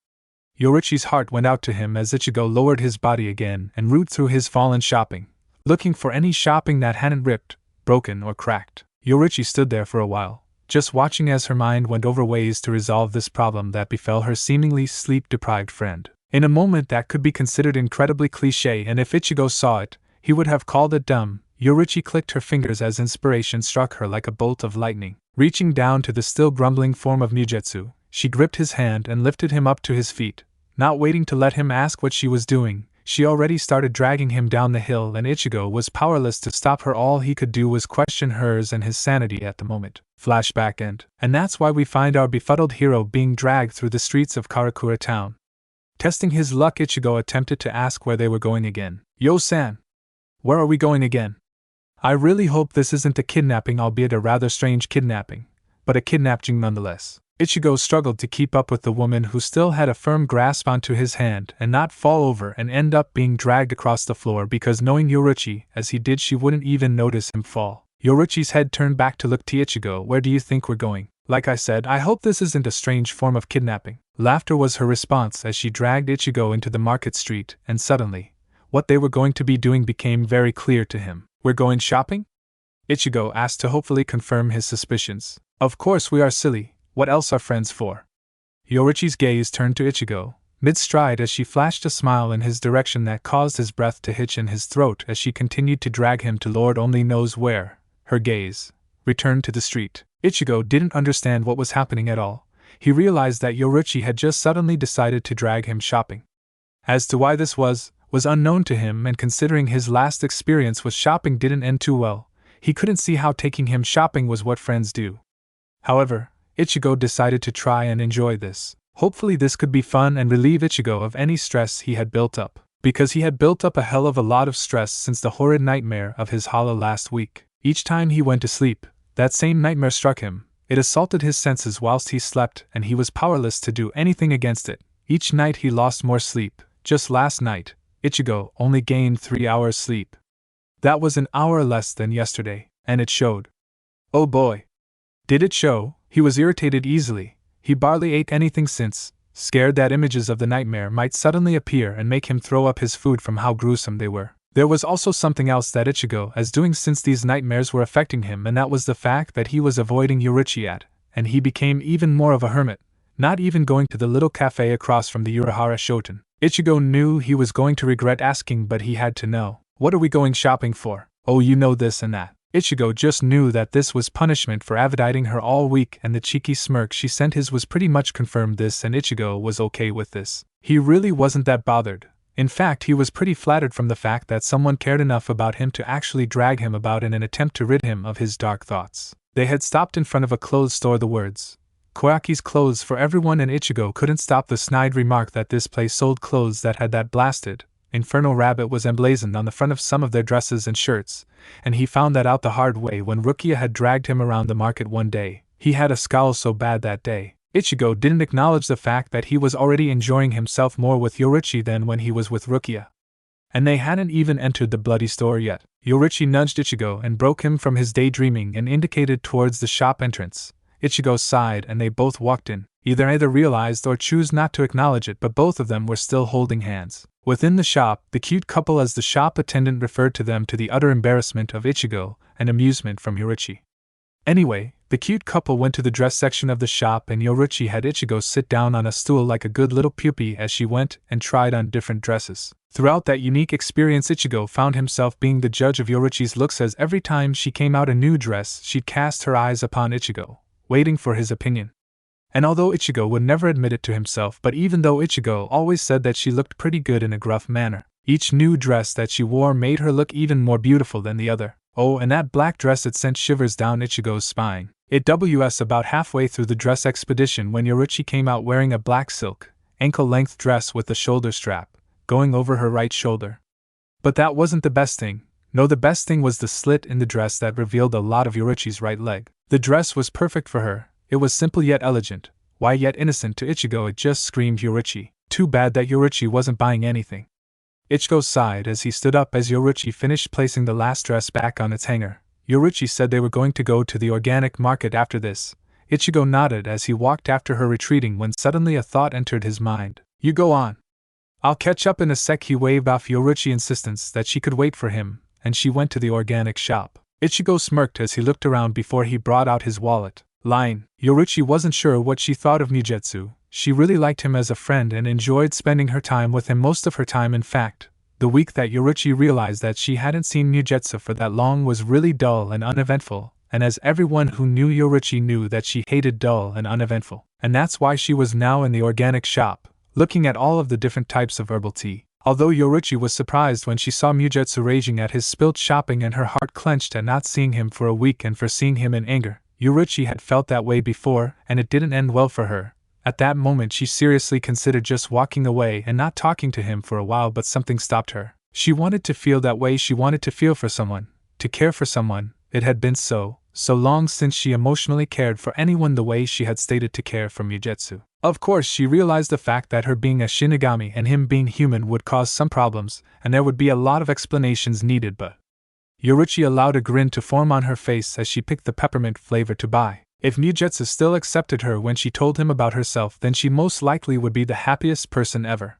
Yoruichi's heart went out to him as Ichigo lowered his body again and rooted through his fallen shopping, looking for any shopping that hadn't ripped, broken, or cracked. Yoruichi stood there for a while, just watching as her mind went over ways to resolve this problem that befell her seemingly sleep-deprived friend. In a moment that could be considered incredibly cliché, and if Ichigo saw it, he would have called it dumb, Yoruichi clicked her fingers as inspiration struck her like a bolt of lightning. Reaching down to the still grumbling form of Mugetsu, she gripped his hand and lifted him up to his feet. Not waiting to let him ask what she was doing, she already started dragging him down the hill, and Ichigo was powerless to stop her. All he could do was question hers and his sanity at the moment. Flashback end. And that's why we find our befuddled hero being dragged through the streets of Karakura town. Testing his luck, Ichigo attempted to ask where they were going again. Yo-san! Where are we going again? I really hope this isn't a kidnapping, albeit a rather strange kidnapping, but a kidnapping nonetheless. Ichigo struggled to keep up with the woman, who still had a firm grasp onto his hand and not fall over and end up being dragged across the floor, because knowing Yoruichi as he did, she wouldn't even notice him fall. Yoruichi's head turned back to look to Ichigo. Where do you think we're going? Like I said, I hope this isn't a strange form of kidnapping. Laughter was her response as she dragged Ichigo into the market street, and suddenly, what they were going to be doing became very clear to him. We're going shopping? Ichigo asked to hopefully confirm his suspicions. Of course we are, silly. What else are friends for? Yoruichi's gaze turned to Ichigo, mid-stride, as she flashed a smile in his direction that caused his breath to hitch in his throat as she continued to drag him to Lord only knows where. Her gaze returned to the street. Ichigo didn't understand what was happening at all. He realized that Yoruichi had just suddenly decided to drag him shopping. As to why this was unknown to him, and considering his last experience with shopping didn't end too well, he couldn't see how taking him shopping was what friends do. However, Ichigo decided to try and enjoy this. Hopefully this could be fun and relieve Ichigo of any stress he had built up, because he had built up a hell of a lot of stress since the horrid nightmare of his hollow last week. Each time he went to sleep, that same nightmare struck him. It assaulted his senses whilst he slept, and he was powerless to do anything against it. Each night he lost more sleep. Just last night, Ichigo only gained 3 hours sleep. That was an hour less than yesterday, and it showed. Oh boy! Did it show? He was irritated easily. He barely ate anything since, scared that images of the nightmare might suddenly appear and make him throw up his food from how gruesome they were. There was also something else that Ichigo was doing since these nightmares were affecting him, and that was the fact that he was avoiding Yoruichi, and he became even more of a hermit, not even going to the little cafe across from the Urahara Shoten. Ichigo knew he was going to regret asking, but he had to know. What are we going shopping for? Oh, you know, this and that. Ichigo just knew that this was punishment for avoiding her all week, and the cheeky smirk she sent his was pretty much confirmed this, and Ichigo was okay with this. He really wasn't that bothered. In fact, he was pretty flattered from the fact that someone cared enough about him to actually drag him about in an attempt to rid him of his dark thoughts. They had stopped in front of a clothes store. The words, "Koyaki's clothes for everyone," and Ichigo couldn't stop the snide remark that this place sold clothes that had that blasted, infernal rabbit was emblazoned on the front of some of their dresses and shirts, and he found that out the hard way when Rukia had dragged him around the market one day. He had a scowl so bad that day. Ichigo didn't acknowledge the fact that he was already enjoying himself more with Yoruichi than when he was with Rukia. And they hadn't even entered the bloody store yet. Yoruichi nudged Ichigo and broke him from his daydreaming and indicated towards the shop entrance. Ichigo sighed and they both walked in. Either realized or chose not to acknowledge it, but both of them were still holding hands. Within the shop, the cute couple, as the shop attendant referred to them, to the utter embarrassment of Ichigo and amusement from Yoruichi. Anyway, the cute couple went to the dress section of the shop, and Yoruichi had Ichigo sit down on a stool like a good little puppy as she went and tried on different dresses. Throughout that unique experience, Ichigo found himself being the judge of Yoruichi's looks, as every time she came out a new dress, she'd cast her eyes upon Ichigo, waiting for his opinion. And although Ichigo would never admit it to himself, but even though Ichigo always said that she looked pretty good in a gruff manner, each new dress that she wore made her look even more beautiful than the other. Oh, and that black dress, it sent shivers down Ichigo's spine. It was about halfway through the dress expedition when Yoruichi came out wearing a black silk, ankle-length dress with a shoulder strap going over her right shoulder. But that wasn't the best thing. No, the best thing was the slit in the dress that revealed a lot of Yoruichi's right leg. The dress was perfect for her. It was simple yet elegant, why yet innocent to Ichigo. It just screamed Yoruichi. Too bad that Yoruichi wasn't buying anything. Ichigo sighed as he stood up as Yoruichi finished placing the last dress back on its hanger. Yoruichi said they were going to go to the organic market after this. Ichigo nodded as he walked after her, retreating, when suddenly a thought entered his mind. You go on. I'll catch up in a sec. He waved off Yoruichi's insistence that she could wait for him, and she went to the organic shop. Ichigo smirked as he looked around before he brought out his wallet. Lying, Yoruichi wasn't sure what she thought of Mugetsu. She really liked him as a friend and enjoyed spending her time with him, most of her time in fact. The week that Yoruichi realized that she hadn't seen Mugetsu for that long was really dull and uneventful, and as everyone who knew Yoruichi knew that she hated dull and uneventful. And that's why she was now in the organic shop, looking at all of the different types of herbal tea. Although Yoruichi was surprised when she saw Mugetsu raging at his spilt shopping and her heart clenched at not seeing him for a week and for seeing him in anger, Yoruichi had felt that way before, and it didn't end well for her. At that moment she seriously considered just walking away and not talking to him for a while, but something stopped her. She wanted to feel that way. She wanted to feel for someone, to care for someone. It had been so long since she emotionally cared for anyone the way she had stated to care for Mugetsu. Of course, she realized the fact that her being a Shinigami and him being human would cause some problems, and there would be a lot of explanations needed, but Yoruichi allowed a grin to form on her face as she picked the peppermint flavor to buy. If Mugetsu still accepted her when she told him about herself, then she most likely would be the happiest person ever.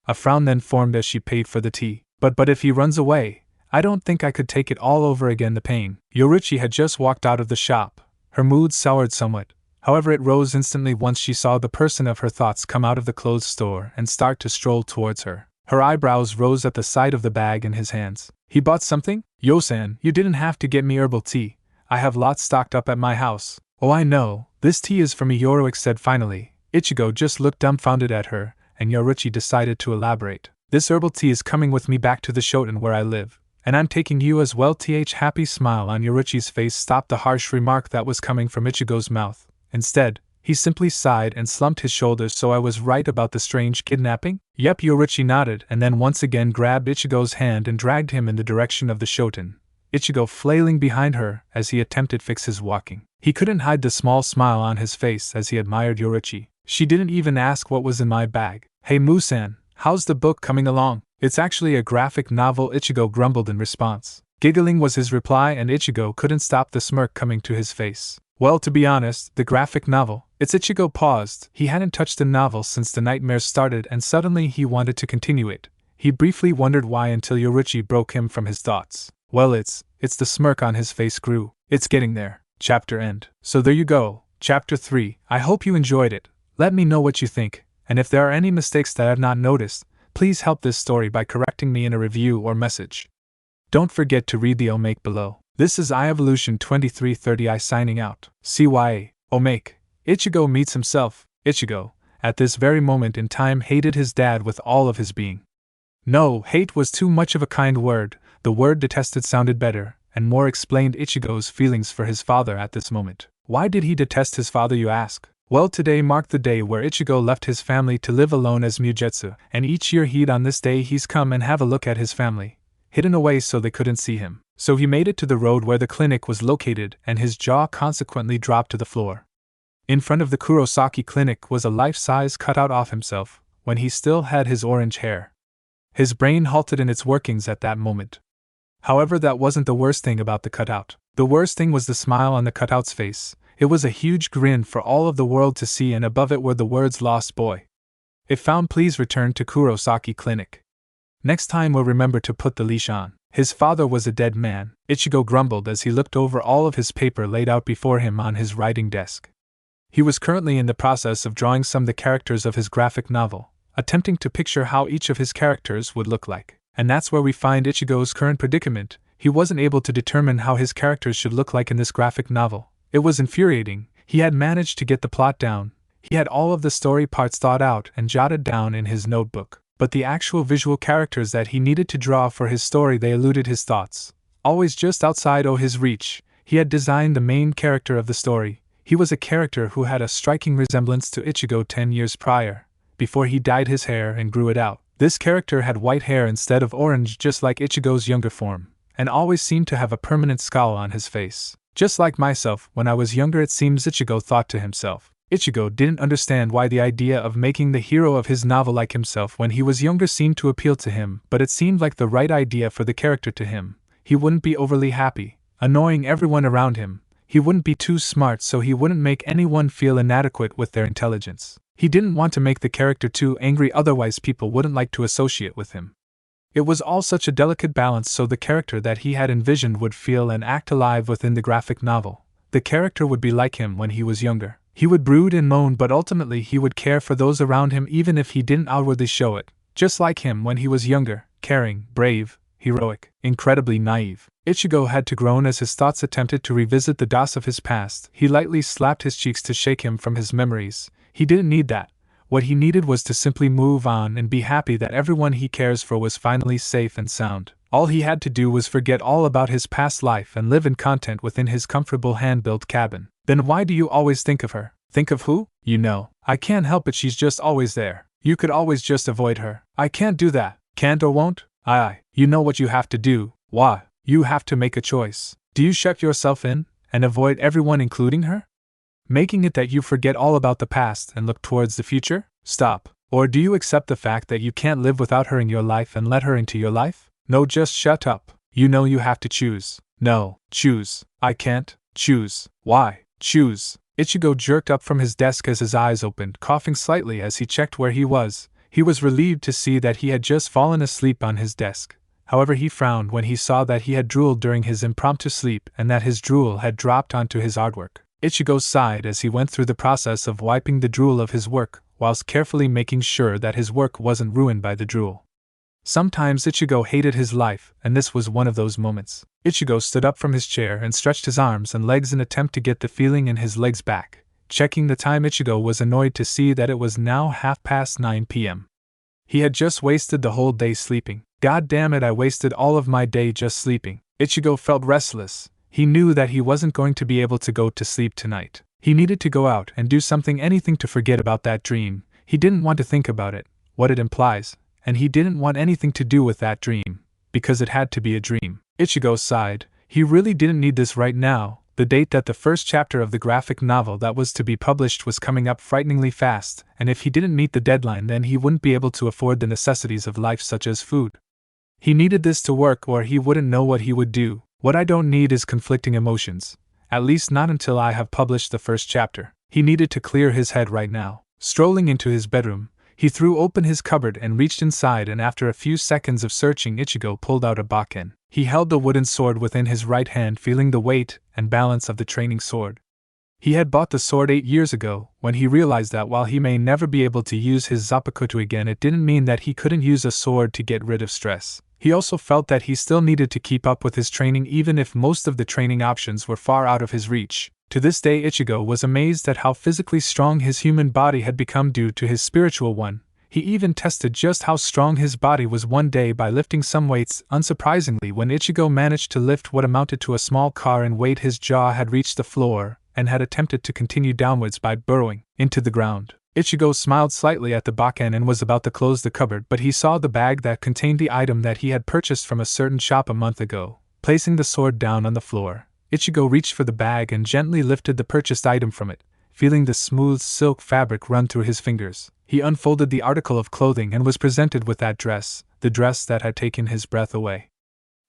A frown then formed as she paid for the tea. But if he runs away, I don't think I could take it all over again, the pain. Yoruichi had just walked out of the shop. Her mood soured somewhat. However, it rose instantly once she saw the person of her thoughts come out of the clothes store and start to stroll towards her. Her eyebrows rose at the sight of the bag in his hands. He bought something? Yo-san, you didn't have to get me herbal tea. I have lots stocked up at my house. Oh, I know, this tea is for me, Yoruichi said finally. Ichigo just looked dumbfounded at her, and Yoruichi decided to elaborate. This herbal tea is coming with me back to the Shoten where I live, and I'm taking you as well. Happy smile on Yoruichi's face stopped the harsh remark that was coming from Ichigo's mouth. Instead, he simply sighed and slumped his shoulders. So I was right about the strange kidnapping? Yep, Yoruichi nodded and then once again grabbed Ichigo's hand and dragged him in the direction of the Shoten. Ichigo flailing behind her as he attempted fix his walking. He couldn't hide the small smile on his face as he admired Yoruichi. She didn't even ask what was in my bag. Hey Musan, how's the book coming along? It's actually a graphic novel, Ichigo grumbled in response. Giggling was his reply, and Ichigo couldn't stop the smirk coming to his face. Well, to be honest, the graphic novel. Ichigo paused. He hadn't touched a novel since the nightmares started, and suddenly he wanted to continue it. He briefly wondered why until Yoruichi broke him from his thoughts. Well, it's the smirk on his face grew. It's getting there. Chapter end. So there you go, Chapter 3. I hope you enjoyed it. Let me know what you think, and if there are any mistakes that I've not noticed, please help this story by correcting me in a review or message. Don't forget to read the Omake below. This is iEvolution 2330I signing out. CYA. Omake. Ichigo meets himself. Ichigo, at this very moment in time, hated his dad with all of his being. No, hate was too much of a kind word. The word detested sounded better, and more explained Ichigo's feelings for his father at this moment. Why did he detest his father, you ask? Well, today marked the day where Ichigo left his family to live alone as Mugetsu, and each year on this day he's come and have a look at his family, hidden away so they couldn't see him. So he made it to the road where the clinic was located, and his jaw consequently dropped to the floor. In front of the Kurosaki clinic was a life-size cutout of himself, when he still had his orange hair. His brain halted in its workings at that moment. However, that wasn't the worst thing about the cutout. The worst thing was the smile on the cutout's face. It was a huge grin for all of the world to see, and above it were the words "Lost Boy. If found, please return to Kurosaki Clinic. Next time we'll remember to put the leash on." His father was a dead man, Ichigo grumbled as he looked over all of his paper laid out before him on his writing desk. He was currently in the process of drawing some of the characters of his graphic novel, attempting to picture how each of his characters would look like. And that's where we find Ichigo's current predicament. He wasn't able to determine how his characters should look like in this graphic novel. It was infuriating. He had managed to get the plot down. He had all of the story parts thought out and jotted down in his notebook. But the actual visual characters that he needed to draw for his story, they eluded his thoughts. Always just outside his reach. He had designed the main character of the story. He was a character who had a striking resemblance to Ichigo 10 years prior, before he dyed his hair and grew it out. This character had white hair instead of orange, just like Ichigo's younger form, and always seemed to have a permanent scowl on his face. Just like myself, when I was younger, it seems, Ichigo thought to himself. Ichigo didn't understand why the idea of making the hero of his novel like himself when he was younger seemed to appeal to him, but it seemed like the right idea for the character to him. He wouldn't be overly happy, annoying everyone around him. He wouldn't be too smart, so he wouldn't make anyone feel inadequate with their intelligence. He didn't want to make the character too angry, otherwise people wouldn't like to associate with him. It was all such a delicate balance so the character that he had envisioned would feel and act alive within the graphic novel. The character would be like him when he was younger. He would brood and moan, but ultimately he would care for those around him even if he didn't outwardly show it. Just like him when he was younger, caring, brave, heroic, incredibly naive. Ichigo had to groan as his thoughts attempted to revisit the DOS of his past. He lightly slapped his cheeks to shake him from his memories. He didn't need that. What he needed was to simply move on and be happy that everyone he cares for was finally safe and sound. All he had to do was forget all about his past life and live in content within his comfortable hand-built cabin. Then why do you always think of her? Think of who? You know, I can't help it, she's just always there. You could always just avoid her. I can't do that. Can't or won't? Aye, you know what you have to do. Why? You have to make a choice. Do you shut yourself in and avoid everyone including her? Making it that you forget all about the past and look towards the future? Stop. Or do you accept the fact that you can't live without her in your life and let her into your life? No, just shut up. You know you have to choose. No, choose. I can't. Choose. Why? Choose. Ichigo jerked up from his desk as his eyes opened, coughing slightly as he checked where he was. He was relieved to see that he had just fallen asleep on his desk. However, he frowned when he saw that he had drooled during his impromptu sleep and that his drool had dropped onto his artwork. Ichigo sighed as he went through the process of wiping the drool of his work, whilst carefully making sure that his work wasn't ruined by the drool. Sometimes Ichigo hated his life, and this was one of those moments. Ichigo stood up from his chair and stretched his arms and legs in an attempt to get the feeling in his legs back. Checking the time, Ichigo was annoyed to see that it was now 9:30 p.m. He had just wasted the whole day sleeping. God damn it, I wasted all of my day just sleeping. Ichigo felt restless. He knew that he wasn't going to be able to go to sleep tonight. He needed to go out and do something, anything to forget about that dream. He didn't want to think about it, what it implies, and he didn't want anything to do with that dream, because it had to be a dream. Ichigo sighed. He really didn't need this right now. The date that the first chapter of the graphic novel that was to be published was coming up frighteningly fast, and if he didn't meet the deadline then he wouldn't be able to afford the necessities of life such as food. He needed this to work or he wouldn't know what he would do. What I don't need is conflicting emotions. At least not until I have published the first chapter. He needed to clear his head right now. Strolling into his bedroom, he threw open his cupboard and reached inside, and after a few seconds of searching, Ichigo pulled out a bakken. He held the wooden sword within his right hand, feeling the weight and balance of the training sword. He had bought the sword 8 years ago, when he realized that while he may never be able to use his Zappakuto again, it didn't mean that he couldn't use a sword to get rid of stress. He also felt that he still needed to keep up with his training even if most of the training options were far out of his reach. To this day, Ichigo was amazed at how physically strong his human body had become due to his spiritual one. He even tested just how strong his body was one day by lifting some weights. Unsurprisingly, when Ichigo managed to lift what amounted to a small car in weight, his jaw had reached the floor and had attempted to continue downwards by burrowing into the ground. Ichigo smiled slightly at the bakken and was about to close the cupboard, but he saw the bag that contained the item that he had purchased from a certain shop a month ago. Placing the sword down on the floor, Ichigo reached for the bag and gently lifted the purchased item from it, feeling the smooth silk fabric run through his fingers. He unfolded the article of clothing and was presented with that dress, the dress that had taken his breath away.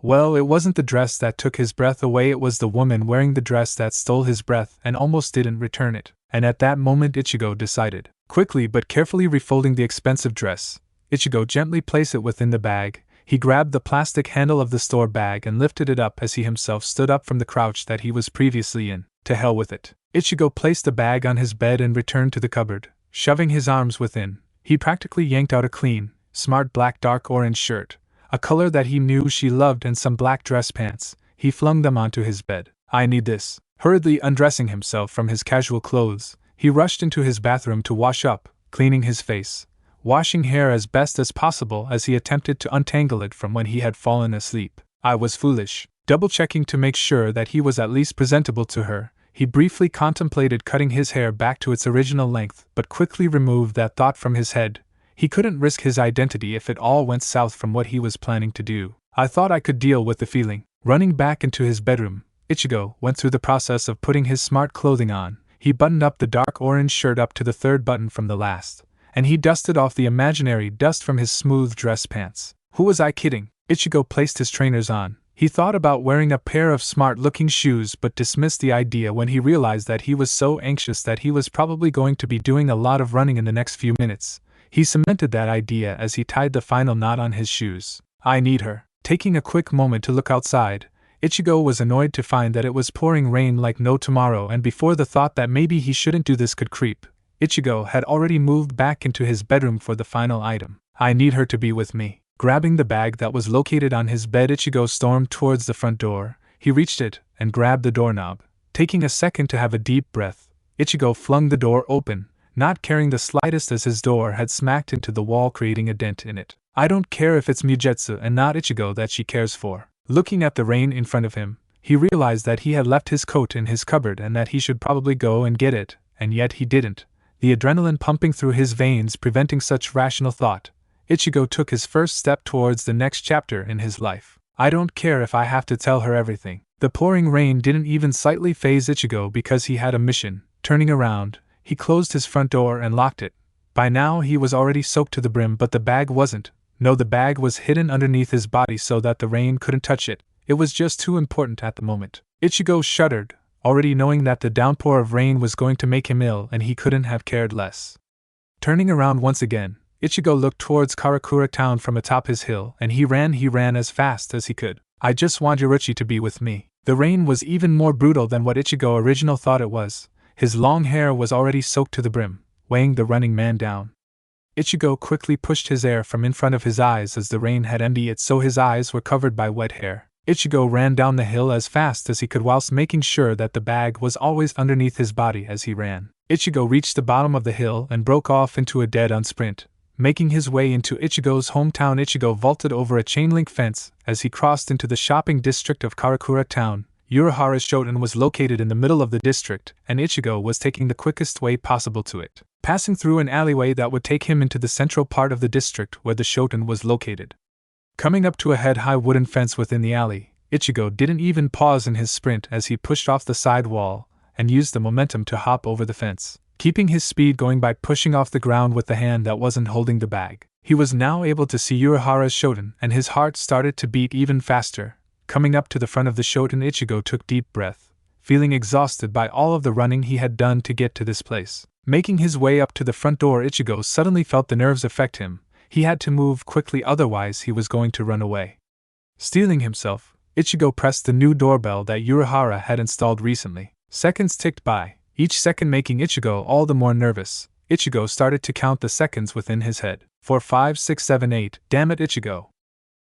Well, it wasn't the dress that took his breath away, it was the woman wearing the dress that stole his breath and almost didn't return it. And at that moment Ichigo decided. Quickly but carefully refolding the expensive dress, Ichigo gently placed it within the bag. He grabbed the plastic handle of the store bag and lifted it up as he himself stood up from the crouch that he was previously in. To hell with it. Ichigo placed the bag on his bed and returned to the cupboard. Shoving his arms within, he practically yanked out a clean, smart black dark orange shirt, a color that he knew she loved, and some black dress pants. He flung them onto his bed. I need this. Hurriedly undressing himself from his casual clothes, he rushed into his bathroom to wash up, cleaning his face, washing hair as best as possible as he attempted to untangle it from when he had fallen asleep. I was foolish. Double-checking to make sure that he was at least presentable to her, he briefly contemplated cutting his hair back to its original length, but quickly removed that thought from his head. He couldn't risk his identity if it all went south from what he was planning to do. I thought I could deal with the feeling. Running back into his bedroom, Ichigo went through the process of putting his smart clothing on. He buttoned up the dark orange shirt up to the third button from the last, and he dusted off the imaginary dust from his smooth dress pants. Who was I kidding? Ichigo placed his trainers on. He thought about wearing a pair of smart-looking shoes but dismissed the idea when he realized that he was so anxious that he was probably going to be doing a lot of running in the next few minutes. He cemented that idea as he tied the final knot on his shoes. I need her. Taking a quick moment to look outside, Ichigo was annoyed to find that it was pouring rain like no tomorrow, and before the thought that maybe he shouldn't do this could creep, Ichigo had already moved back into his bedroom for the final item. I need her to be with me. Grabbing the bag that was located on his bed, Ichigo stormed towards the front door. He reached it and grabbed the doorknob. Taking a second to have a deep breath, Ichigo flung the door open, not caring the slightest as his door had smacked into the wall, creating a dent in it. I don't care if it's Mugetsu and not Ichigo that she cares for. Looking at the rain in front of him, he realized that he had left his coat in his cupboard and that he should probably go and get it, and yet he didn't. The adrenaline pumping through his veins preventing such rational thought, Ichigo took his first step towards the next chapter in his life. I don't care if I have to tell her everything. The pouring rain didn't even slightly faze Ichigo because he had a mission. Turning around, he closed his front door and locked it. By now he was already soaked to the brim, but the bag wasn't. No, the bag was hidden underneath his body so that the rain couldn't touch it. It was just too important at the moment. Ichigo shuddered, already knowing that the downpour of rain was going to make him ill, and he couldn't have cared less. Turning around once again, Ichigo looked towards Karakura town from atop his hill, and he ran as fast as he could. I just want Yoruichi to be with me. The rain was even more brutal than what Ichigo originally thought it was. His long hair was already soaked to the brim, weighing the running man down. Ichigo quickly pushed his hair from in front of his eyes as the rain had emptied it so his eyes were covered by wet hair. Ichigo ran down the hill as fast as he could whilst making sure that the bag was always underneath his body as he ran. Ichigo reached the bottom of the hill and broke off into a dead-on sprint. Making his way into Ichigo's hometown, Ichigo vaulted over a chain-link fence as he crossed into the shopping district of Karakura town. Urahara's shoten was located in the middle of the district, and Ichigo was taking the quickest way possible to it, passing through an alleyway that would take him into the central part of the district where the shoten was located. Coming up to a head-high wooden fence within the alley, Ichigo didn't even pause in his sprint as he pushed off the side wall and used the momentum to hop over the fence, keeping his speed going by pushing off the ground with the hand that wasn't holding the bag. He was now able to see Urahara's shoten, and his heart started to beat even faster. Coming up to the front of the shoten, Ichigo took deep breath, feeling exhausted by all of the running he had done to get to this place. Making his way up to the front door, Ichigo suddenly felt the nerves affect him. He had to move quickly, otherwise he was going to run away. Steeling himself, Ichigo pressed the new doorbell that Urahara had installed recently. Seconds ticked by, each second making Ichigo all the more nervous. Ichigo started to count the seconds within his head. 4, 5, 6, 7, 8. Damn it, Ichigo.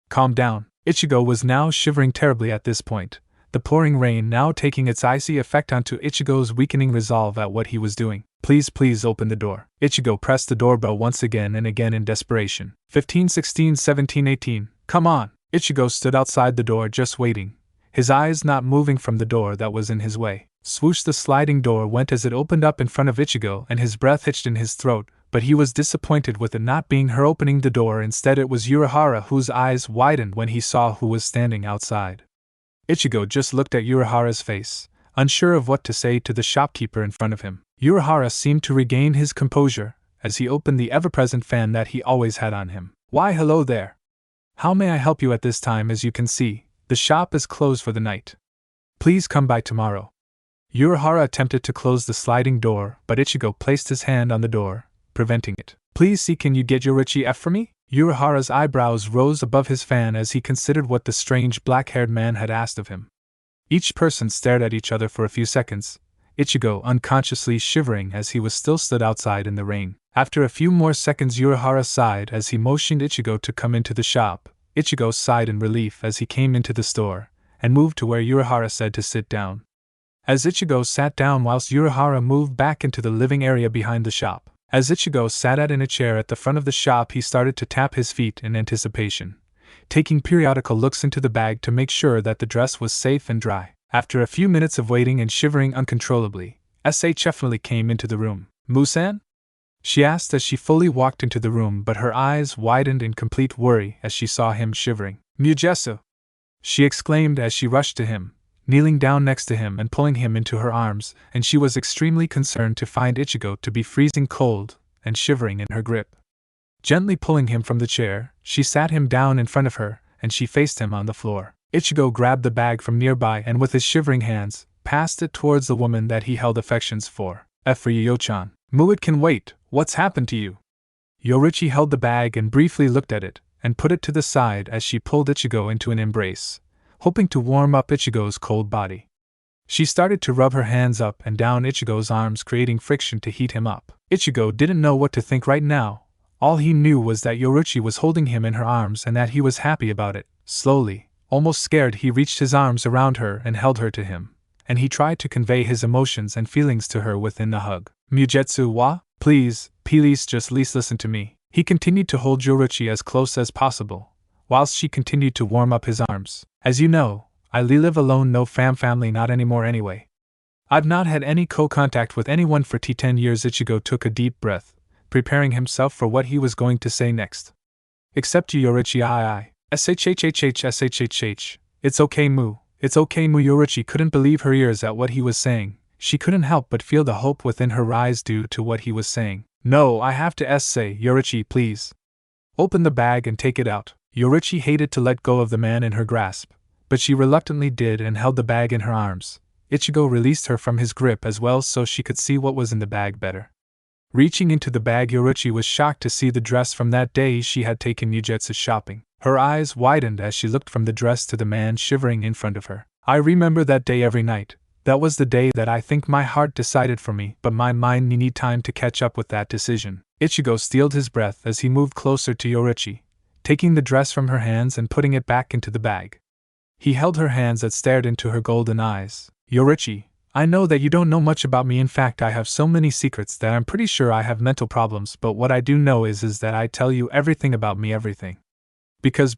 Calm down. Ichigo was now shivering terribly at this point, the pouring rain now taking its icy effect onto Ichigo's weakening resolve at what he was doing. Please open the door. Ichigo pressed the doorbell once again and again in desperation. 15, 16, 17, 18. Come on. Ichigo stood outside the door just waiting, his eyes not moving from the door that was in his way. Swoosh, the sliding door went as it opened up in front of Ichigo, and his breath hitched in his throat, but he was disappointed with it not being her opening the door. Instead it was Urahara, whose eyes widened when he saw who was standing outside. Ichigo just looked at Urahara's face, unsure of what to say to the shopkeeper in front of him. Urahara seemed to regain his composure as he opened the ever-present fan that he always had on him. Why, hello there. How may I help you at this time? As you can see, the shop is closed for the night. Please come by tomorrow. Urahara attempted to close the sliding door, but Ichigo placed his hand on the door, preventing it. Please see, can you get Yoruichi F for me? Urahara's eyebrows rose above his fan as he considered what the strange black-haired man had asked of him. Each person stared at each other for a few seconds, Ichigo unconsciously shivering as he was still stood outside in the rain. After a few more seconds, Urahara sighed as he motioned Ichigo to come into the shop. Ichigo sighed in relief as he came into the store, and moved to where Urahara said to sit down. As Ichigo sat down whilst Urahara moved back into the living area behind the shop. As Ichigo sat in a chair at the front of the shop, he started to tap his feet in anticipation, taking periodical looks into the bag to make sure that the dress was safe and dry. After a few minutes of waiting and shivering uncontrollably, SHF came into the room. Musan? She asked as she fully walked into the room, but her eyes widened in complete worry as she saw him shivering. Mugetsu! She exclaimed as she rushed to him, kneeling down next to him and pulling him into her arms, and she was extremely concerned to find Ichigo to be freezing cold and shivering in her grip. Gently pulling him from the chair, she sat him down in front of her, and she faced him on the floor. Ichigo grabbed the bag from nearby and with his shivering hands, passed it towards the woman that he held affections for. For Yo-chan. It can wait, what's happened to you? Yoruichi held the bag and briefly looked at it, and put it to the side as she pulled Ichigo into an embrace, hoping to warm up Ichigo's cold body. She started to rub her hands up and down Ichigo's arms, creating friction to heat him up. Ichigo didn't know what to think right now. All he knew was that Yoruichi was holding him in her arms and that he was happy about it. Slowly, almost scared, he reached his arms around her and held her to him, and he tried to convey his emotions and feelings to her within the hug. Mugetsu wa? Please just listen to me. He continued to hold Yoruichi as close as possible, whilst she continued to warm up his arms. As you know, I live alone, no family, not anymore anyway. I've not had any co-contact with anyone for 10 years. Ichigo took a deep breath, preparing himself for what he was going to say next. Except you, Yoruichi. Shhh. It's okay, Mu. It's okay, Mu. Yoruichi couldn't believe her ears at what he was saying. She couldn't help but feel the hope within her eyes due to what he was saying. No, I have to say, Yoruichi, please. Open the bag and take it out. Yoruichi hated to let go of the man in her grasp, but she reluctantly did and held the bag in her arms. Ichigo released her from his grip as well so she could see what was in the bag better. Reaching into the bag, Yoruichi was shocked to see the dress from that day she had taken Mugetsu shopping. Her eyes widened as she looked from the dress to the man shivering in front of her. I remember that day every night. That was the day that I think my heart decided for me, but my mind needed time to catch up with that decision. Ichigo steeled his breath as he moved closer to Yoruichi, taking the dress from her hands and putting it back into the bag. He held her hands that stared into her golden eyes. Yoruichi, I know that you don't know much about me. In fact, I have so many secrets that I'm pretty sure I have mental problems, but what I do know is that I tell you everything about me, everything. Because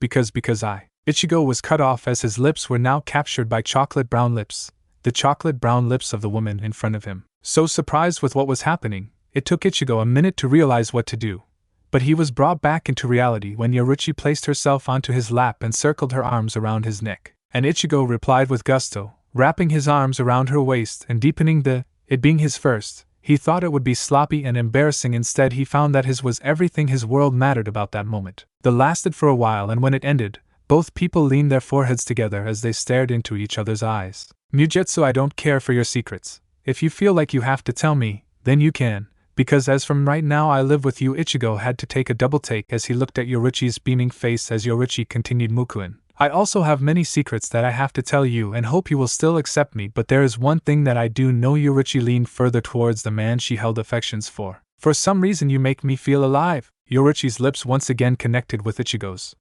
I. Ichigo was cut off as his lips were now captured by chocolate brown lips, the chocolate brown lips of the woman in front of him. So surprised with what was happening, it took Ichigo a minute to realize what to do. But he was brought back into reality when Yoruichi placed herself onto his lap and circled her arms around his neck. And Ichigo replied with gusto, wrapping his arms around her waist and deepening it being his first. He thought it would be sloppy and embarrassing. Instead, he found that his was everything. His world mattered about that moment. The lasted for a while, and when it ended, both people leaned their foreheads together as they stared into each other's eyes. Mugetsu, I don't care for your secrets. If you feel like you have to tell me, then you can, because as from right now I live with you. Ichigo had to take a double take as he looked at Yoruichi's beaming face as Yoruichi continued, Mukuen. I also have many secrets that I have to tell you and hope you will still accept me, but there is one thing that I do know. Yoruichi leaned further towards the man she held affections for. For some reason you make me feel alive. Yoruichi's lips once again connected with Ichigo's.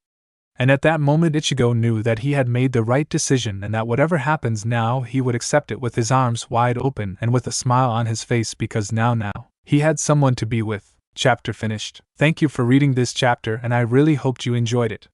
And at that moment Ichigo knew that he had made the right decision and that whatever happens now he would accept it with his arms wide open and with a smile on his face, because now he had someone to be with. Chapter finished. Thank you for reading this chapter and I really hoped you enjoyed it.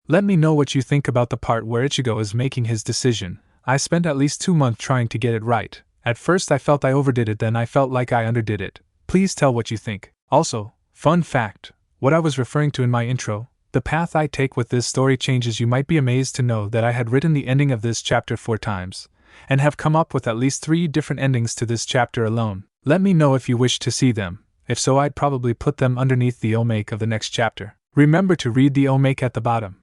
Let me know what you think about the part where Ichigo is making his decision. I spent at least 2 months trying to get it right. At first I felt I overdid it, then I felt like I underdid it. Please tell what you think. Also, fun fact, what I was referring to in my intro, the path I take with this story changes. You might be amazed to know that I had written the ending of this chapter 4 times, and have come up with at least 3 different endings to this chapter alone. Let me know if you wish to see them. If so, I'd probably put them underneath the omake of the next chapter. Remember to read the omake at the bottom.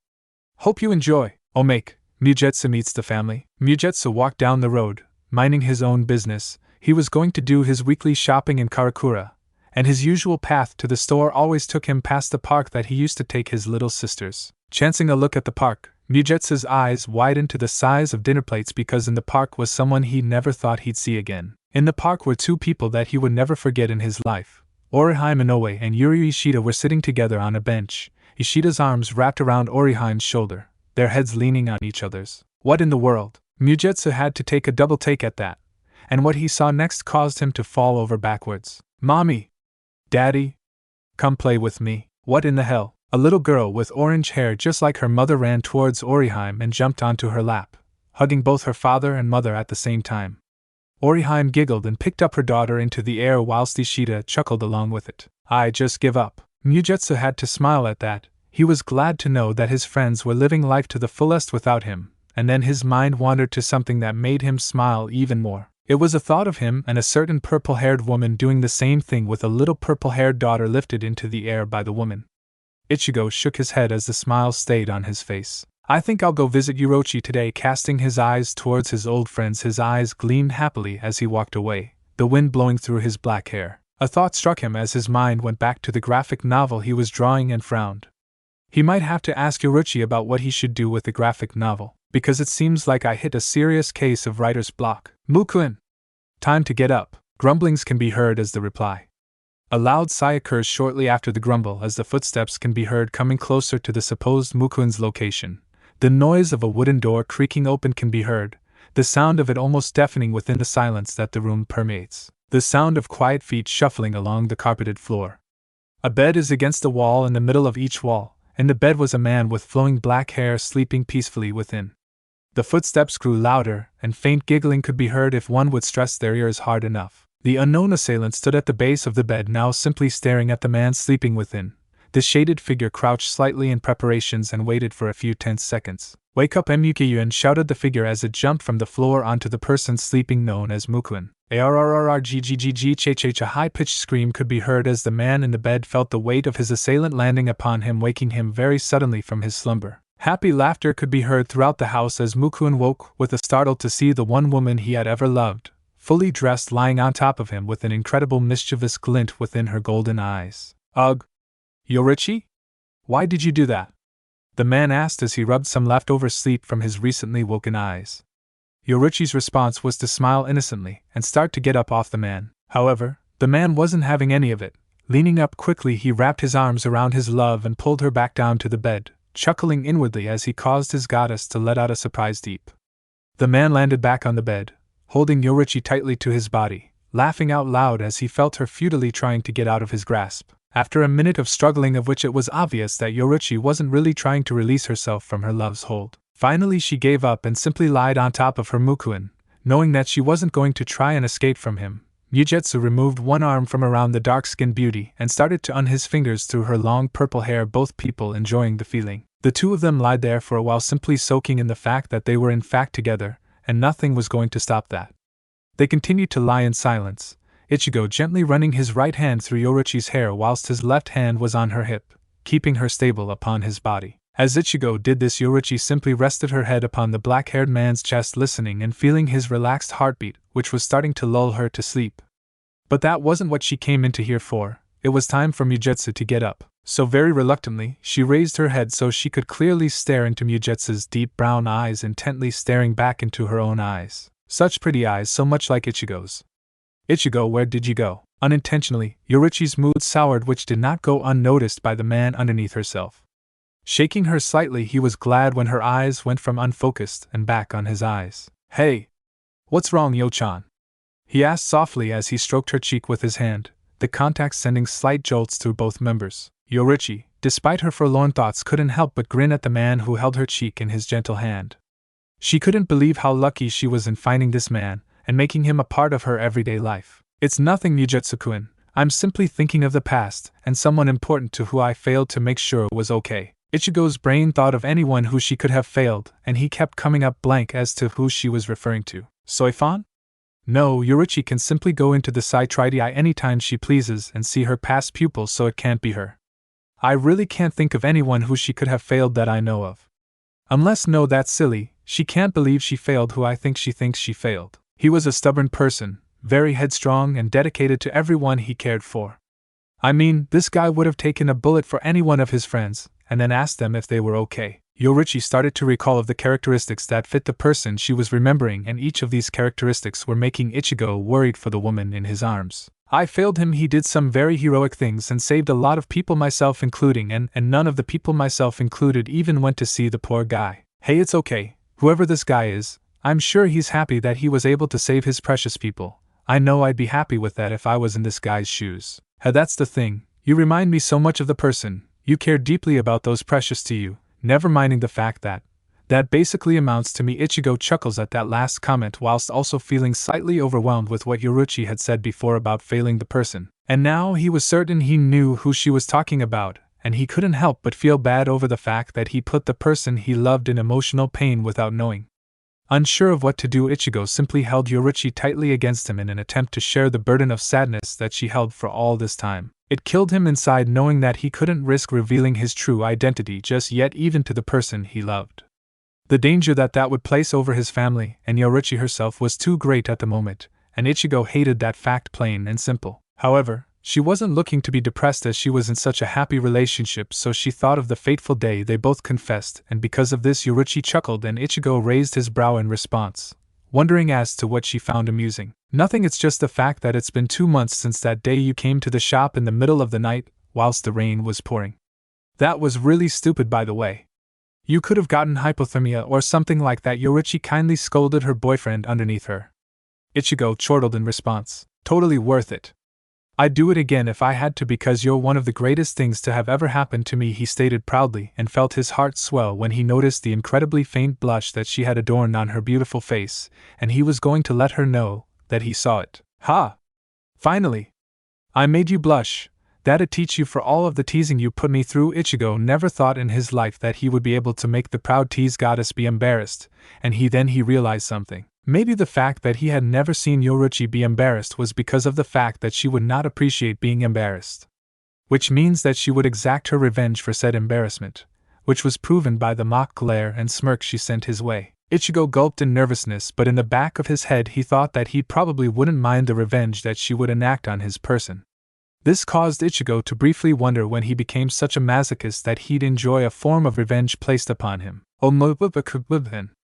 Hope you enjoy. Omake, Mugetsu meets the family. Mugetsu walked down the road, minding his own business. He was going to do his weekly shopping in Karakura, and his usual path to the store always took him past the park that he used to take his little sisters. Chancing a look at the park, Mugetsu's eyes widened to the size of dinner plates, because in the park was someone he never thought he'd see again. In the park were 2 people that he would never forget in his life. Orihime Inoue and Yuri Ishida were sitting together on a bench, Ishida's arms wrapped around Orihime's shoulder, their heads leaning on each other's. What in the world? Mugetsu had to take a double take at that, and what he saw next caused him to fall over backwards. Mommy! Daddy! Come play with me. What in the hell? A little girl with orange hair just like her mother ran towards Orihime and jumped onto her lap, hugging both her father and mother at the same time. Orihime giggled and picked up her daughter into the air whilst Ishida chuckled along with it. I just give up. Mugetsu had to smile at that. He was glad to know that his friends were living life to the fullest without him, and then his mind wandered to something that made him smile even more. It was a thought of him and a certain purple-haired woman doing the same thing with a little purple-haired daughter lifted into the air by the woman. Ichigo shook his head as the smile stayed on his face. I think I'll go visit Yoruichi today. Casting his eyes towards his old friends, his eyes gleamed happily as he walked away, the wind blowing through his black hair. A thought struck him as his mind went back to the graphic novel he was drawing and frowned. He might have to ask Yoruichi about what he should do with the graphic novel, because it seems like I hit a serious case of writer's block. Mukuen! Time to get up. Grumblings can be heard as the reply. A loud sigh occurs shortly after the grumble as the footsteps can be heard coming closer to the supposed Mukuen's location. The noise of a wooden door creaking open can be heard, the sound of it almost deafening within the silence that the room permeates. The sound of quiet feet shuffling along the carpeted floor. A bed is against the wall in the middle of each wall, and the bed was a man with flowing black hair sleeping peacefully within. The footsteps grew louder, and faint giggling could be heard if one would stress their ears hard enough. The unknown assailant stood at the base of the bed, now simply staring at the man sleeping within. The shaded figure crouched slightly in preparations and waited for a few tense seconds. "Wake up, Mukuen!" shouted the figure as it jumped from the floor onto the person sleeping, known as Mukuen. A high-pitched scream could be heard as the man in the bed felt the weight of his assailant landing upon him, waking him very suddenly from his slumber. Happy laughter could be heard throughout the house as Mukuen woke with a startle to see the one woman he had ever loved, fully dressed, lying on top of him with an incredible mischievous glint within her golden eyes. "Ugh! Yoruichi? Why did you do that?" the man asked as he rubbed some leftover sleep from his recently woken eyes. Yoruichi's response was to smile innocently and start to get up off the man. However, the man wasn't having any of it. Leaning up quickly, he wrapped his arms around his love and pulled her back down to the bed, chuckling inwardly as he caused his goddess to let out a surprised deep. The man landed back on the bed, holding Yoruichi tightly to his body, laughing out loud as he felt her futilely trying to get out of his grasp. After a minute of struggling, of which it was obvious that Yoruichi wasn't really trying to release herself from her love's hold, finally she gave up and simply lied on top of her Mukuen, knowing that she wasn't going to try and escape from him. Mugetsu removed one arm from around the dark-skinned beauty and started to run his fingers through her long purple hair, both people enjoying the feeling. The two of them lied there for a while, simply soaking in the fact that they were in fact together, and nothing was going to stop that. They continued to lie in silence, Ichigo gently running his right hand through Yoruichi's hair whilst his left hand was on her hip, keeping her stable upon his body. As Ichigo did this, Yoruichi simply rested her head upon the black-haired man's chest, listening and feeling his relaxed heartbeat, which was starting to lull her to sleep. But that wasn't what she came into here for. It was time for Mugetsu to get up. So very reluctantly, she raised her head so she could clearly stare into Mugetsu's deep brown eyes, intently staring back into her own eyes. Such pretty eyes, so much like Ichigo's. "Ichigo, where did you go?" Unintentionally, Yoruichi's mood soured, which did not go unnoticed by the man underneath herself. Shaking her slightly, he was glad when her eyes went from unfocused and back on his eyes. "Hey! What's wrong, Yo-chan?" he asked softly as he stroked her cheek with his hand, the contact sending slight jolts through both members. Yoruichi, despite her forlorn thoughts, couldn't help but grin at the man who held her cheek in his gentle hand. She couldn't believe how lucky she was in finding this man and making him a part of her everyday life. "It's nothing, Mugetsu-kun. I'm simply thinking of the past and someone important to who I failed to make sure was okay." Ichigo's brain thought of anyone who she could have failed, and he kept coming up blank as to who she was referring to. Soifan? No, Yoruichi can simply go into the Saitridi anytime she pleases and see her past pupils, so it can't be her. I really can't think of anyone who she could have failed that I know of. Unless, no, that's silly, she can't believe she failed who I think she thinks she failed. He was a stubborn person, very headstrong and dedicated to everyone he cared for. I mean, this guy would have taken a bullet for any one of his friends, and then asked them if they were okay. Yoruichi started to recall of the characteristics that fit the person she was remembering, and each of these characteristics were making Ichigo worried for the woman in his arms. I failed him. He did some very heroic things and saved a lot of people, myself including, and none of the people, myself included, even went to see the poor guy. Hey, it's okay, whoever this guy is, I'm sure he's happy that he was able to save his precious people. I know I'd be happy with that if I was in this guy's shoes. That's the thing, you remind me so much of the person. You care deeply about those precious to you, never minding the fact that basically amounts to me. Ichigo chuckles at that last comment whilst also feeling slightly overwhelmed with what Yoruichi had said before about failing the person. And now he was certain he knew who she was talking about, and he couldn't help but feel bad over the fact that he put the person he loved in emotional pain without knowing. Unsure of what to do, Ichigo simply held Yoruichi tightly against him in an attempt to share the burden of sadness that she held for all this time. It killed him inside knowing that he couldn't risk revealing his true identity just yet, even to the person he loved. The danger that would place over his family and Yoruichi herself was too great at the moment, and Ichigo hated that fact plain and simple. However, she wasn't looking to be depressed as she was in such a happy relationship, so she thought of the fateful day they both confessed, and because of this Yoruichi chuckled and Ichigo raised his brow in response, wondering as to what she found amusing. Nothing, it's just the fact that it's been 2 months since that day you came to the shop in the middle of the night, whilst the rain was pouring. That was really stupid, by the way. You could have gotten hypothermia or something like that, Yoruichi kindly scolded her boyfriend underneath her. Ichigo chortled in response. Totally worth it. I'd do it again if I had to because you're one of the greatest things to have ever happened to me, he stated proudly, and felt his heart swell when he noticed the incredibly faint blush that she had adorned on her beautiful face, and he was going to let her know that he saw it. Ha! Finally! I made you blush. That'd teach you for all of the teasing you put me through. Ichigo never thought in his life that he would be able to make the proud tease goddess be embarrassed, and he realized something. Maybe the fact that he had never seen Yoruichi be embarrassed was because of the fact that she would not appreciate being embarrassed. Which means that she would exact her revenge for said embarrassment, which was proven by the mock glare and smirk she sent his way. Ichigo gulped in nervousness, but in the back of his head he thought that he probably wouldn't mind the revenge that she would enact on his person. This caused Ichigo to briefly wonder when he became such a masochist that he'd enjoy a form of revenge placed upon him. Yoruichi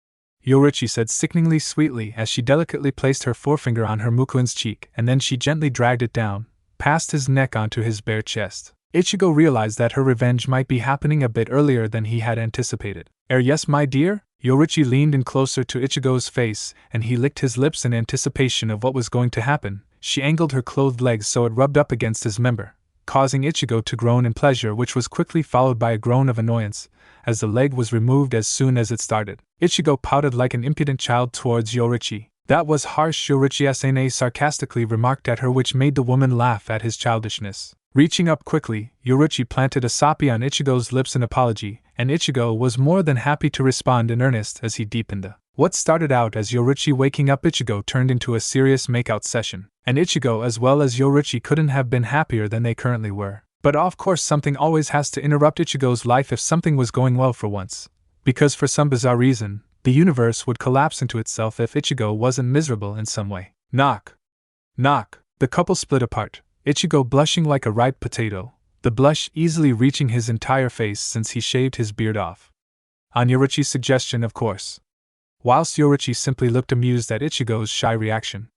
said sickeningly sweetly as she delicately placed her forefinger on her Mukuin's cheek, and then she gently dragged it down, past his neck onto his bare chest. Ichigo realized that her revenge might be happening a bit earlier than he had anticipated. Yes, my dear? Yoruichi leaned in closer to Ichigo's face, and he licked his lips in anticipation of what was going to happen. She angled her clothed legs so it rubbed up against his member, causing Ichigo to groan in pleasure, which was quickly followed by a groan of annoyance, as the leg was removed as soon as it started. Ichigo pouted like an impudent child towards Yoruichi. That was harsh, Yoruichi sarcastically remarked at her, which made the woman laugh at his childishness. Reaching up quickly, Yoruichi planted a soppy on Ichigo's lips in apology, and Ichigo was more than happy to respond in earnest as he deepened the what started out as Yoruichi waking up Ichigo turned into a serious makeout session, and Ichigo as well as Yoruichi couldn't have been happier than they currently were. But of course something always has to interrupt Ichigo's life if something was going well for once, because for some bizarre reason, the universe would collapse into itself if Ichigo wasn't miserable in some way. Knock. Knock. The couple split apart, Ichigo blushing like a ripe potato, the blush easily reaching his entire face since he shaved his beard off. On Yoruichi's suggestion, of course. Whilst Yoruichi simply looked amused at Ichigo's shy reaction.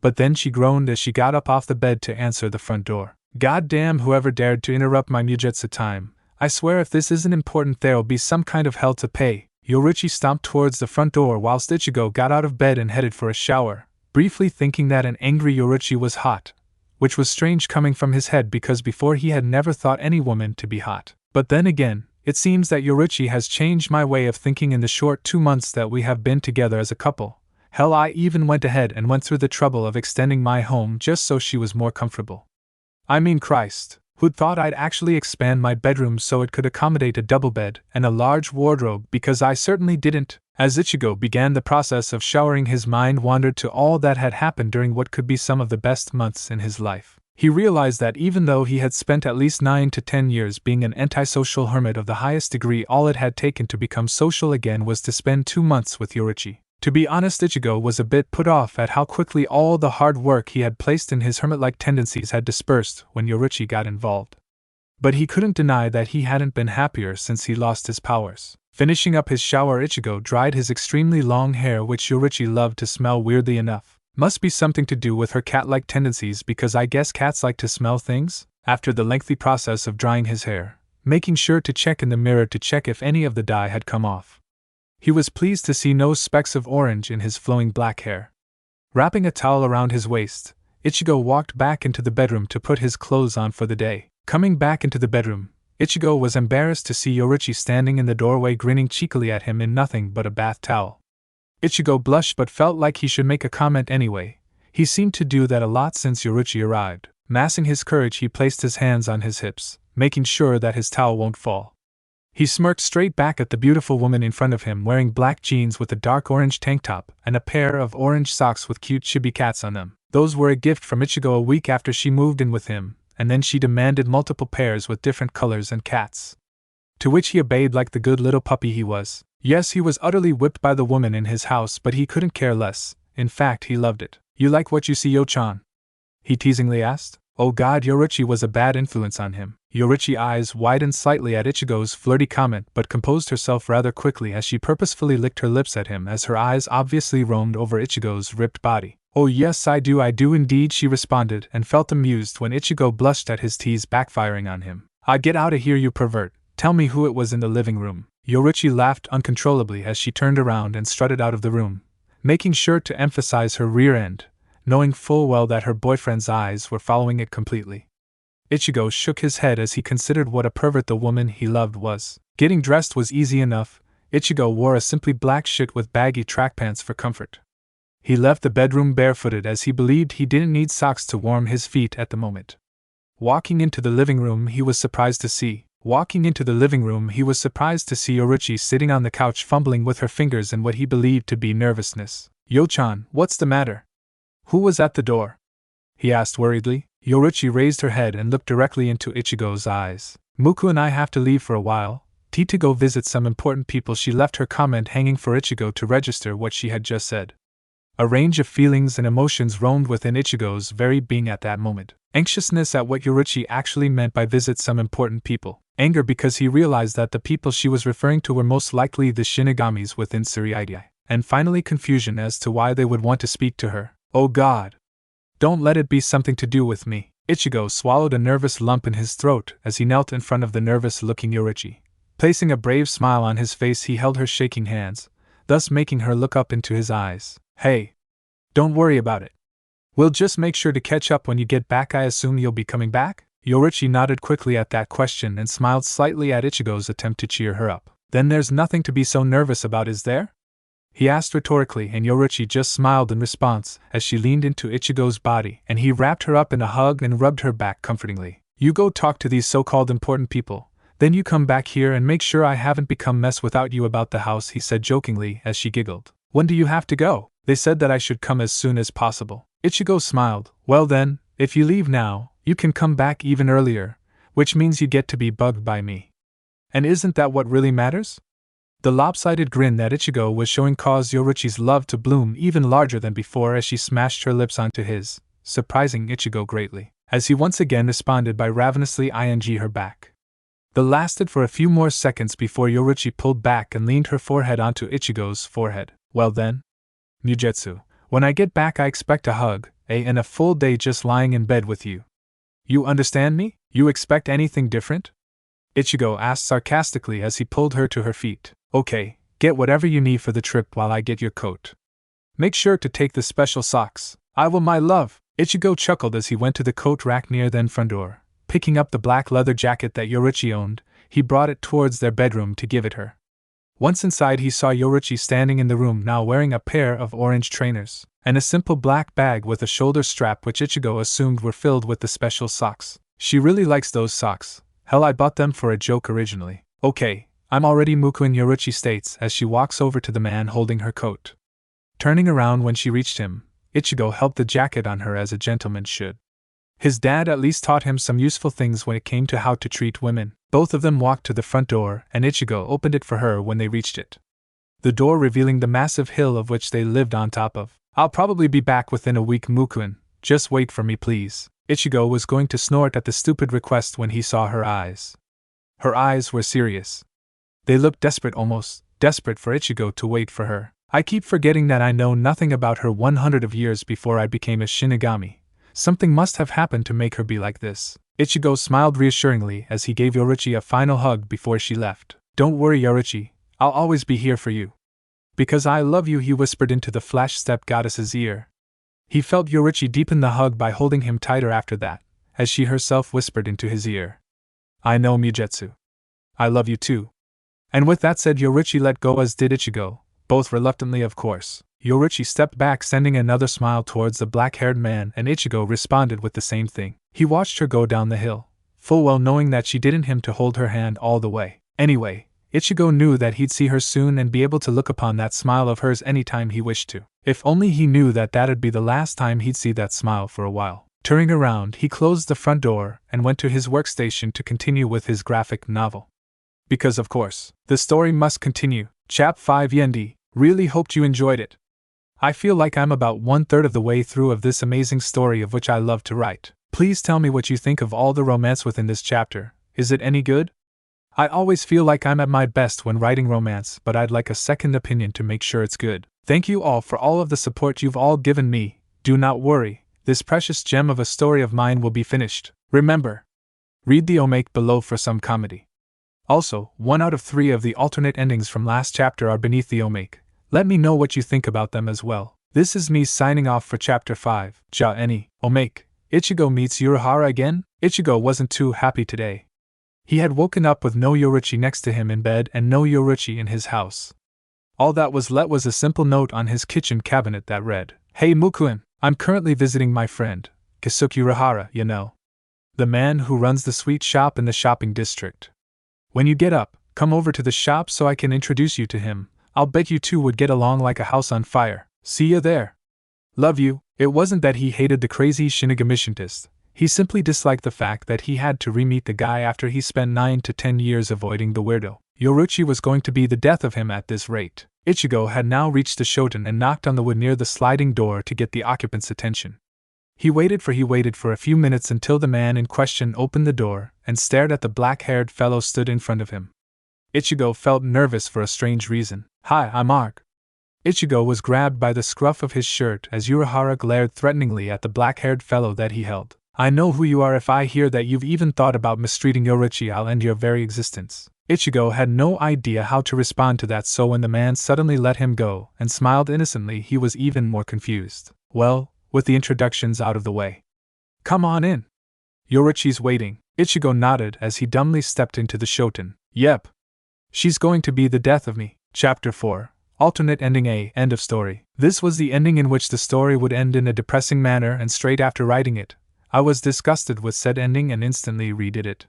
But then she groaned as she got up off the bed to answer the front door. God damn, whoever dared to interrupt my Mugetsu time. I swear if this isn't important there'll be some kind of hell to pay. Yoruichi stomped towards the front door whilst Ichigo got out of bed and headed for a shower, briefly thinking that an angry Yoruichi was hot, which was strange coming from his head because before he had never thought any woman to be hot. But then again, it seems that Yoruichi has changed my way of thinking in the short 2 months that we have been together as a couple. Hell, I even went ahead and went through the trouble of extending my home just so she was more comfortable. I mean, Christ, who'd thought I'd actually expand my bedroom so it could accommodate a double bed and a large wardrobe, because I certainly didn't. As Ichigo began the process of showering, his mind wandered to all that had happened during what could be some of the best months in his life. He realized that even though he had spent at least 9 to 10 years being an antisocial hermit of the highest degree, all it had taken to become social again was to spend 2 months with Yoruichi. To be honest, Ichigo was a bit put off at how quickly all the hard work he had placed in his hermit-like tendencies had dispersed when Yoruichi got involved. But he couldn't deny that he hadn't been happier since he lost his powers. Finishing up his shower, Ichigo dried his extremely long hair, which Yoruichi loved to smell weirdly enough. Must be something to do with her cat-like tendencies, because I guess cats like to smell things? After the lengthy process of drying his hair, making sure to check in the mirror to check if any of the dye had come off, he was pleased to see no specks of orange in his flowing black hair. Wrapping a towel around his waist, Ichigo walked back into the bedroom to put his clothes on for the day. Coming back into the bedroom, Ichigo was embarrassed to see Yoruichi standing in the doorway grinning cheekily at him in nothing but a bath towel. Ichigo blushed but felt like he should make a comment anyway. He seemed to do that a lot since Yoruichi arrived. Massing his courage, he placed his hands on his hips, making sure that his towel won't fall. He smirked straight back at the beautiful woman in front of him, wearing black jeans with a dark orange tank top and a pair of orange socks with cute chibi cats on them. Those were a gift from Ichigo a week after she moved in with him, and then she demanded multiple pairs with different colors and cats. To which he obeyed like the good little puppy he was. Yes, he was utterly whipped by the woman in his house, but he couldn't care less. In fact, he loved it. You like what you see, Yo-chan? He teasingly asked. Oh god, Yoruichi was a bad influence on him. Yoruichi's eyes widened slightly at Ichigo's flirty comment but composed herself rather quickly as she purposefully licked her lips at him as her eyes obviously roamed over Ichigo's ripped body. Oh yes, I do indeed, she responded and felt amused when Ichigo blushed at his tease backfiring on him. Get out of here, you pervert. Tell me who it was in the living room. Yoruichi laughed uncontrollably as she turned around and strutted out of the room, making sure to emphasize her rear end, knowing full well that her boyfriend's eyes were following it completely. Ichigo shook his head as he considered what a pervert the woman he loved was. Getting dressed was easy enough. Ichigo wore a simply black shirt with baggy track pants for comfort. He left the bedroom barefooted as he believed he didn't need socks to warm his feet at the moment. Walking into the living room, he was surprised to see Yoruichi sitting on the couch fumbling with her fingers in what he believed to be nervousness. Yo-chan, what's the matter? Who was at the door? He asked worriedly. Yoruichi raised her head and looked directly into Ichigo's eyes. Muku and I have to leave for a while, to go visit some important people. She left her comment hanging for Ichigo to register what she had just said. A range of feelings and emotions roamed within Ichigo's very being at that moment. Anxiousness at what Yoruichi actually meant by visit some important people. Anger because he realized that the people she was referring to were most likely the Shinigamis within Tsurugi. And finally confusion as to why they would want to speak to her. Oh god. Don't let it be something to do with me. Ichigo swallowed a nervous lump in his throat as he knelt in front of the nervous-looking Yoruichi. Placing a brave smile on his face, he held her shaking hands, thus making her look up into his eyes. Hey. Don't worry about it. We'll just make sure to catch up when you get back. I assume you'll be coming back? Yoruichi nodded quickly at that question and smiled slightly at Ichigo's attempt to cheer her up. Then there's nothing to be so nervous about, is there? He asked rhetorically, and Yoruichi just smiled in response as she leaned into Ichigo's body and he wrapped her up in a hug and rubbed her back comfortingly. You go talk to these so-called important people, then you come back here and make sure I haven't become mess without you about the house, he said jokingly as she giggled. When do you have to go? They said that I should come as soon as possible. Ichigo smiled. Well then, if you leave now, you can come back even earlier, which means you get to be bugged by me. And isn't that what really matters? The lopsided grin that Ichigo was showing caused Yoruichi's love to bloom even larger than before as she smashed her lips onto his, surprising Ichigo greatly, as he once again responded by ravenously ing her back. The lasted for a few more seconds before Yoruichi pulled back and leaned her forehead onto Ichigo's forehead. Well then? Mugetsu, when I get back I expect a hug, and a full day just lying in bed with you. You understand me? You expect anything different? Ichigo asked sarcastically as he pulled her to her feet. Okay, get whatever you need for the trip while I get your coat. Make sure to take the special socks. I will, my love. Ichigo chuckled as he went to the coat rack near the front door. Picking up the black leather jacket that Yoruichi owned, he brought it towards their bedroom to give it her. Once inside, he saw Yoruichi standing in the room now wearing a pair of orange trainers and a simple black bag with a shoulder strap which Ichigo assumed were filled with the special socks. She really likes those socks. Hell, I bought them for a joke originally. Okay, I'm already Mukuin, Yoruichi states as she walks over to the man holding her coat. Turning around when she reached him, Ichigo helped the jacket on her as a gentleman should. His dad at least taught him some useful things when it came to how to treat women. Both of them walked to the front door and Ichigo opened it for her when they reached it. The door revealing the massive hill of which they lived on top of. I'll probably be back within a week, Mukuin. Just wait for me, please. Ichigo was going to snort at the stupid request when he saw her eyes. Her eyes were serious. They looked desperate, almost desperate for Ichigo to wait for her. I keep forgetting that I know nothing about her 100 years before I became a Shinigami. Something must have happened to make her be like this. Ichigo smiled reassuringly as he gave Yoruichi a final hug before she left. Don't worry, Yoruichi, I'll always be here for you. Because I love you, he whispered into the flash step goddess's ear. He felt Yoruichi deepen the hug by holding him tighter after that, as she herself whispered into his ear. I know, Mugetsu. I love you too. And with that said, Yoruichi let go, as did Ichigo, both reluctantly of course. Yoruichi stepped back, sending another smile towards the black-haired man, and Ichigo responded with the same thing. He watched her go down the hill, full well knowing that she didn't him to hold her hand all the way. Anyway, Ichigo knew that he'd see her soon and be able to look upon that smile of hers anytime he wished to. If only he knew that that'd be the last time he'd see that smile for a while. Turning around, he closed the front door and went to his workstation to continue with his graphic novel. because of course, the story must continue. Chap 5 Yendi, really hoped you enjoyed it. I feel like I'm about 1/3 of the way through of this amazing story of which I love to write. Please tell me what you think of all the romance within this chapter. Is it any good? I always feel like I'm at my best when writing romance, but I'd like a second opinion to make sure it's good. Thank you all for all of the support you've all given me. Do not worry, this precious gem of a story of mine will be finished. Remember, read the omake below for some comedy. Also, 1 out of 3 of the alternate endings from last chapter are beneath the omake. Let me know what you think about them as well. This is me signing off for chapter 5. Ja any, omake. Ichigo meets Urahara again? Ichigo wasn't too happy today. He had woken up with no Yoruichi next to him in bed and no Yoruichi in his house. All that was left was a simple note on his kitchen cabinet that read, "Hey Mukuen, I'm currently visiting my friend, Kisuke Urahara, you know. The man who runs the sweet shop in the shopping district. When you get up, come over to the shop so I can introduce you to him. I'll bet you two would get along like a house on fire. See you there. Love you." It wasn't that he hated the crazy Shinigami-shintist. He simply disliked the fact that he had to re-meet the guy after he spent 9 to 10 years avoiding the weirdo. Yoruichi was going to be the death of him at this rate. Ichigo had now reached the shoten and knocked on the wood near the sliding door to get the occupant's attention. He waited for a few minutes until the man in question opened the door and stared at the black-haired fellow stood in front of him. Ichigo felt nervous for a strange reason. "Hi, I'm Ark." Ichigo was grabbed by the scruff of his shirt as Urahara glared threateningly at the black-haired fellow that he held. "I know who you are. If I hear that you've even thought about mistreating Yoruichi, I'll end your very existence." Ichigo had no idea how to respond to that, so when the man suddenly let him go and smiled innocently, he was even more confused. Well, with the introductions out of the way, "Come on in. Yoruichi's waiting." Ichigo nodded as he dumbly stepped into the shoten. "Yep. She's going to be the death of me." Chapter 4. Alternate ending A. End of story. This was the ending in which the story would end in a depressing manner, and straight after writing it, I was disgusted with said ending and instantly redid it.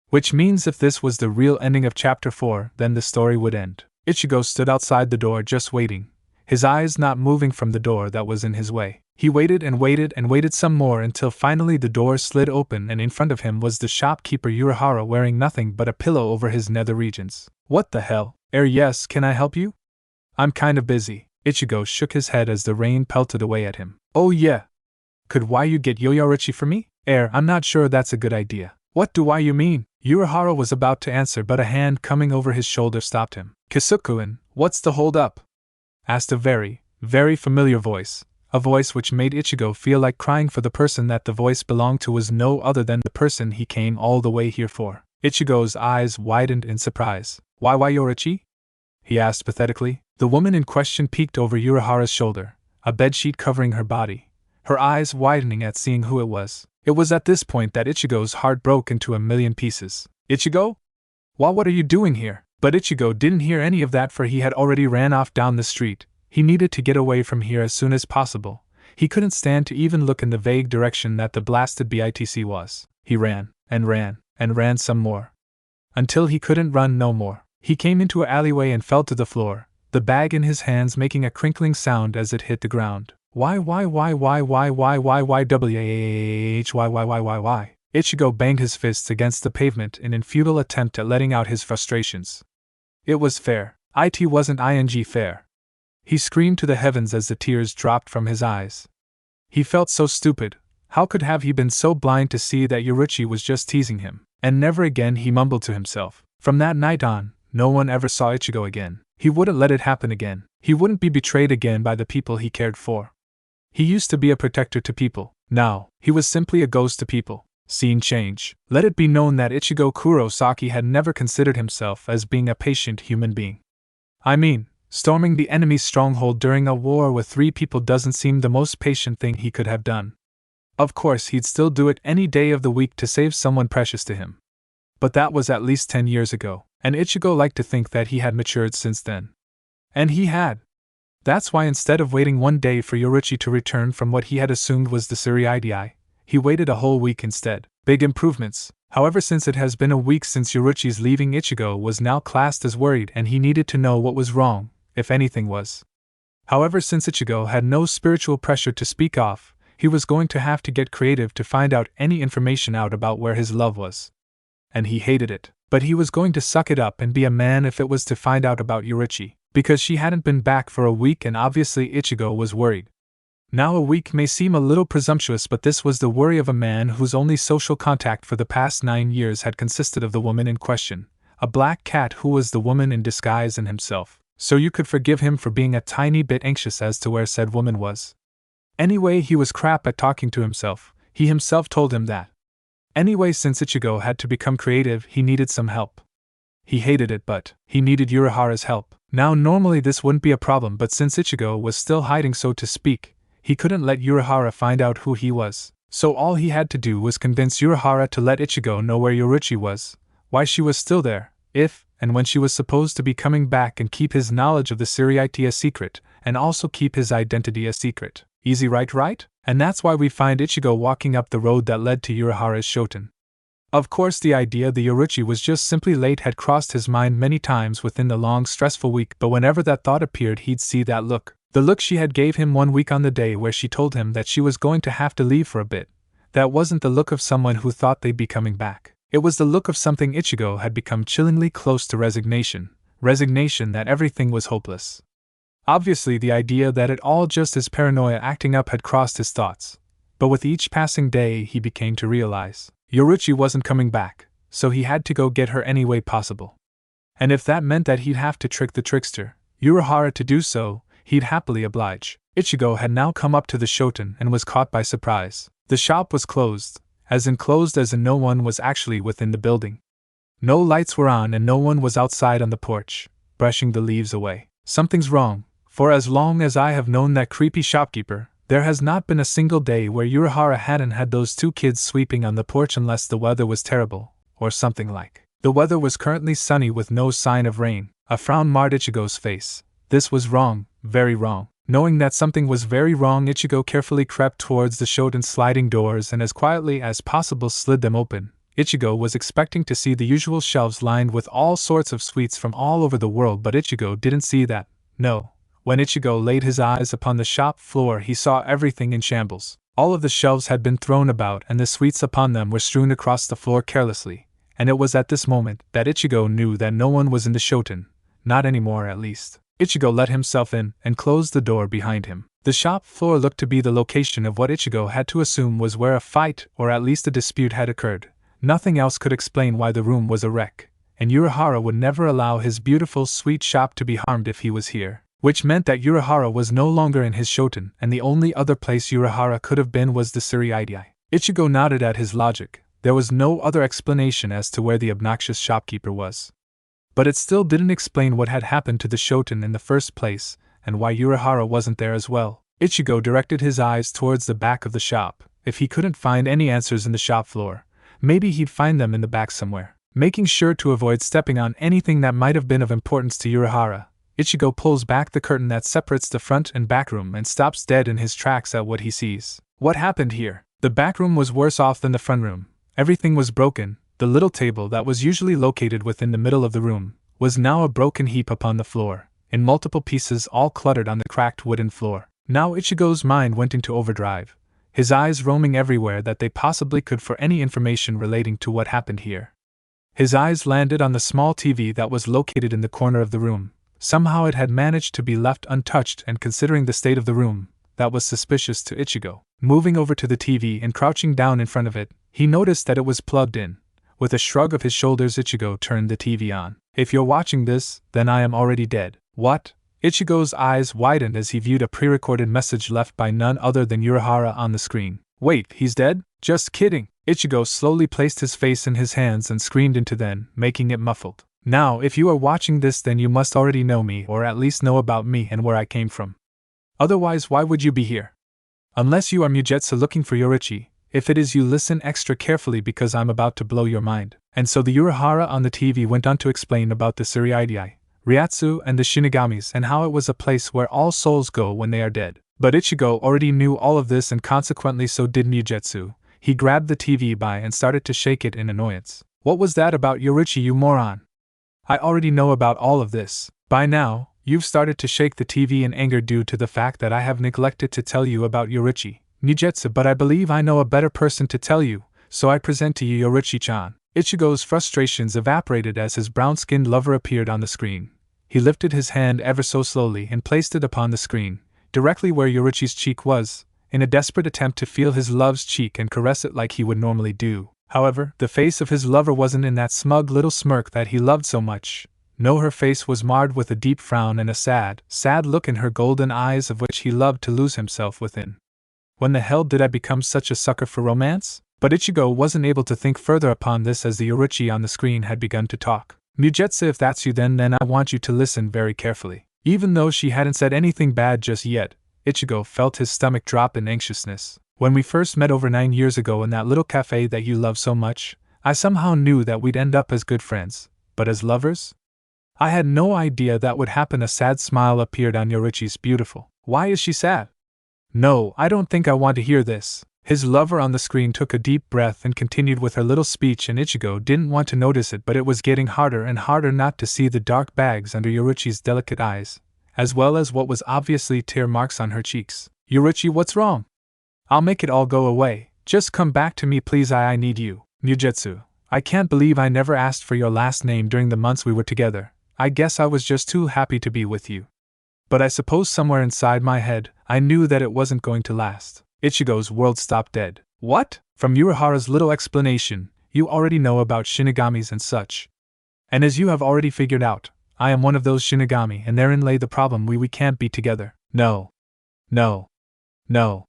Which means if this was the real ending of chapter 4, then the story would end. Ichigo stood outside the door just waiting, his eyes not moving from the door that was in his way. He waited and waited and waited some more until finally the door slid open and in front of him was the shopkeeper Urahara wearing nothing but a pillow over his nether regions. "What the hell? Yes, can I help you?" "I'm kind of busy." Ichigo shook his head as the rain pelted away at him. "Oh yeah. Could you get Yoruichi for me?" "I'm not sure that's a good idea." "What do you mean?" Urahara was about to answer, but a hand coming over his shoulder stopped him. "Kisuke-kun, what's the hold up?" asked a very, very familiar voice, a voice which made Ichigo feel like crying, for the person that the voice belonged to was no other than the person he came all the way here for. Ichigo's eyes widened in surprise. Why Yoruichi?" he asked pathetically. The woman in question peeked over Urahara's shoulder, a bedsheet covering her body, her eyes widening at seeing who it was. It was at this point that Ichigo's heart broke into a million pieces. "Ichigo? What are you doing here?" But Ichigo didn't hear any of that, for he had already ran off down the street. He needed to get away from here as soon as possible. He couldn't stand to even look in the vague direction that the blasted BITC was. He ran, and ran, and ran some more, until he couldn't run no more. He came into an alleyway and fell to the floor, the bag in his hands making a crinkling sound as it hit the ground. Why? Ichigo banged his fists against the pavement in a futile attempt at letting out his frustrations. It was fair. It wasn't ing fair. He screamed to the heavens as the tears dropped from his eyes. He felt so stupid. How could have he been so blind to see that Yoruichi was just teasing him? And never again, he mumbled to himself. From that night on, no one ever saw Ichigo again. He wouldn't let it happen again. He wouldn't be betrayed again by the people he cared for. He used to be a protector to people. Now, he was simply a ghost to people. Scene change. Let it be known that Ichigo Kurosaki had never considered himself as being a patient human being. I mean, storming the enemy's stronghold during a war with 3 people doesn't seem the most patient thing he could have done. Of course, he'd still do it any day of the week to save someone precious to him. But that was at least 10 years ago, and Ichigo liked to think that he had matured since then. And he had. That's why instead of waiting one day for Yoruichi to return from what he had assumed was the Suryaidai, he waited a whole week instead. Big improvements. However, since it has been a week since Yoruichi's leaving, Ichigo was now classed as worried, and he needed to know what was wrong, if anything was. However, since Ichigo had no spiritual pressure to speak of, he was going to have to get creative to find out any information out about where his love was. and he hated it. But he was going to suck it up and be a man if it was to find out about Yoruichi, because she hadn't been back for a week and obviously Ichigo was worried. Now a week may seem a little presumptuous, but this was the worry of a man whose only social contact for the past 9 years had consisted of the woman in question, a black cat who was the woman in disguise and himself. So you could forgive him for being a tiny bit anxious as to where said woman was. Anyway, he was crap at talking to himself. He himself told him that. Anyway, since Ichigo had to become creative, he needed some help. He hated it, but he needed Urahara's help. Now normally this wouldn't be a problem, but since Ichigo was still hiding, so to speak, he couldn't let Urahara find out who he was. So all he had to do was convince Urahara to let Ichigo know where Yoruichi was, why she was still there, if and when she was supposed to be coming back, and keep his knowledge of the Suriite a secret, and also keep his identity a secret. Easy, right? And that's why we find Ichigo walking up the road that led to Urahara's shoten. Of course, the idea the Yoruichi was just simply late had crossed his mind many times within the long stressful week, but whenever that thought appeared, he'd see that look. The look she had gave him 1 week on the day where she told him that she was going to have to leave for a bit. That wasn't the look of someone who thought they'd be coming back. It was the look of something Ichigo had become chillingly close to resignation that everything was hopeless. Obviously, the idea that it all just his paranoia acting up had crossed his thoughts, but with each passing day he began to realize Yoruichi wasn't coming back, so he had to go get her any way possible. And if that meant that he'd have to trick the trickster, Urahara, to do so, he'd happily oblige. Ichigo had now come up to the shoten and was caught by surprise. The shop was closed as in no one was actually within the building. No lights were on and no one was outside on the porch, brushing the leaves away. Something's wrong, for as long as I have known that creepy shopkeeper, there has not been a single day where Urahara hadn't had those 2 kids sweeping on the porch unless the weather was terrible, or something like. The weather was currently sunny with no sign of rain. A frown marred Ichigo's face. This was wrong, very wrong. Knowing that something was very wrong, Ichigo carefully crept towards the shoten's sliding doors and as quietly as possible slid them open. Ichigo was expecting to see the usual shelves lined with all sorts of sweets from all over the world, but Ichigo didn't see that. No. When Ichigo laid his eyes upon the shop floor, he saw everything in shambles. All of the shelves had been thrown about and the sweets upon them were strewn across the floor carelessly, and it was at this moment that Ichigo knew that no one was in the shoten, not anymore at least. Ichigo let himself in and closed the door behind him. The shop floor looked to be the location of what Ichigo had to assume was where a fight or at least a dispute had occurred. Nothing else could explain why the room was a wreck, and Urahara would never allow his beautiful sweet shop to be harmed if he was here. Which meant that Urahara was no longer in his shoten, and the only other place Urahara could have been was the Suriite. Ichigo nodded at his logic. There was no other explanation as to where the obnoxious shopkeeper was. But it still didn't explain what had happened to the shoten in the first place, and why Urahara wasn't there as well. Ichigo directed his eyes towards the back of the shop. If he couldn't find any answers in the shop floor, maybe he'd find them in the back somewhere. Making sure to avoid stepping on anything that might have been of importance to Urahara, Ichigo pulls back the curtain that separates the front and back room and stops dead in his tracks at what he sees. What happened here? The back room was worse off than the front room. Everything was broken. The little table that was usually located within the middle of the room was now a broken heap upon the floor, in multiple pieces all cluttered on the cracked wooden floor. Now Ichigo's mind went into overdrive, his eyes roaming everywhere that they possibly could for any information relating to what happened here. His eyes landed on the small TV that was located in the corner of the room. Somehow it had managed to be left untouched, and considering the state of the room, that was suspicious to Ichigo. Moving over to the TV and crouching down in front of it, he noticed that it was plugged in. With a shrug of his shoulders, Ichigo turned the TV on. If you're watching this, then I am already dead. What? Ichigo's eyes widened as he viewed a pre-recorded message left by none other than Urahara on the screen. Wait, he's dead? Just kidding. Ichigo slowly placed his face in his hands and screamed into them, making it muffled. Now, if you are watching this, then you must already know me, or at least know about me and where I came from. Otherwise, why would you be here? Unless you are Mugetsu looking for Yoruichi. If it is, you listen extra carefully because I'm about to blow your mind. And so the Urahara on the TV went on to explain about the Suriite, Ryatsu, and the Shinigamis, and how it was a place where all souls go when they are dead. But Ichigo already knew all of this, and consequently so did Mugetsu. He grabbed the TV by and started to shake it in annoyance. What was that about Yoruichi, you moron? I already know about all of this. By now, you've started to shake the TV in anger due to the fact that I have neglected to tell you about Yoruichi, Mugetsu, but I believe I know a better person to tell you, so I present to you Yoruichi-chan. Ichigo's frustrations evaporated as his brown-skinned lover appeared on the screen. He lifted his hand ever so slowly and placed it upon the screen, directly where Yoruichi's cheek was, in a desperate attempt to feel his love's cheek and caress it like he would normally do. However, the face of his lover wasn't in that smug little smirk that he loved so much. No, her face was marred with a deep frown and a sad, sad look in her golden eyes of which he loved to lose himself within. When the hell did I become such a sucker for romance? But Ichigo wasn't able to think further upon this as the Yoruichi on the screen had begun to talk. Mugetsu, if that's you then I want you to listen very carefully. Even though she hadn't said anything bad just yet, Ichigo felt his stomach drop in anxiousness. When we first met over 9 years ago in that little cafe that you love so much, I somehow knew that we'd end up as good friends. But as lovers? I had no idea that would happen. A sad smile appeared on Yoruichi's beautiful. Why is she sad? No, I don't think I want to hear this. His lover on the screen took a deep breath and continued with her little speech, and Ichigo didn't want to notice it, but it was getting harder and harder not to see the dark bags under Yoruichi's delicate eyes, as well as what was obviously tear marks on her cheeks. Yoruichi, what's wrong? I'll make it all go away. Just come back to me please, I need you. Mugetsu, I can't believe I never asked for your last name during the months we were together. I guess I was just too happy to be with you. But I suppose somewhere inside my head, I knew that it wasn't going to last. Ichigo's world stopped dead. What? From Urahara's little explanation, you already know about shinigamis and such. And as you have already figured out, I am one of those shinigami, and therein lay the problem. We can't be together. No. No. No.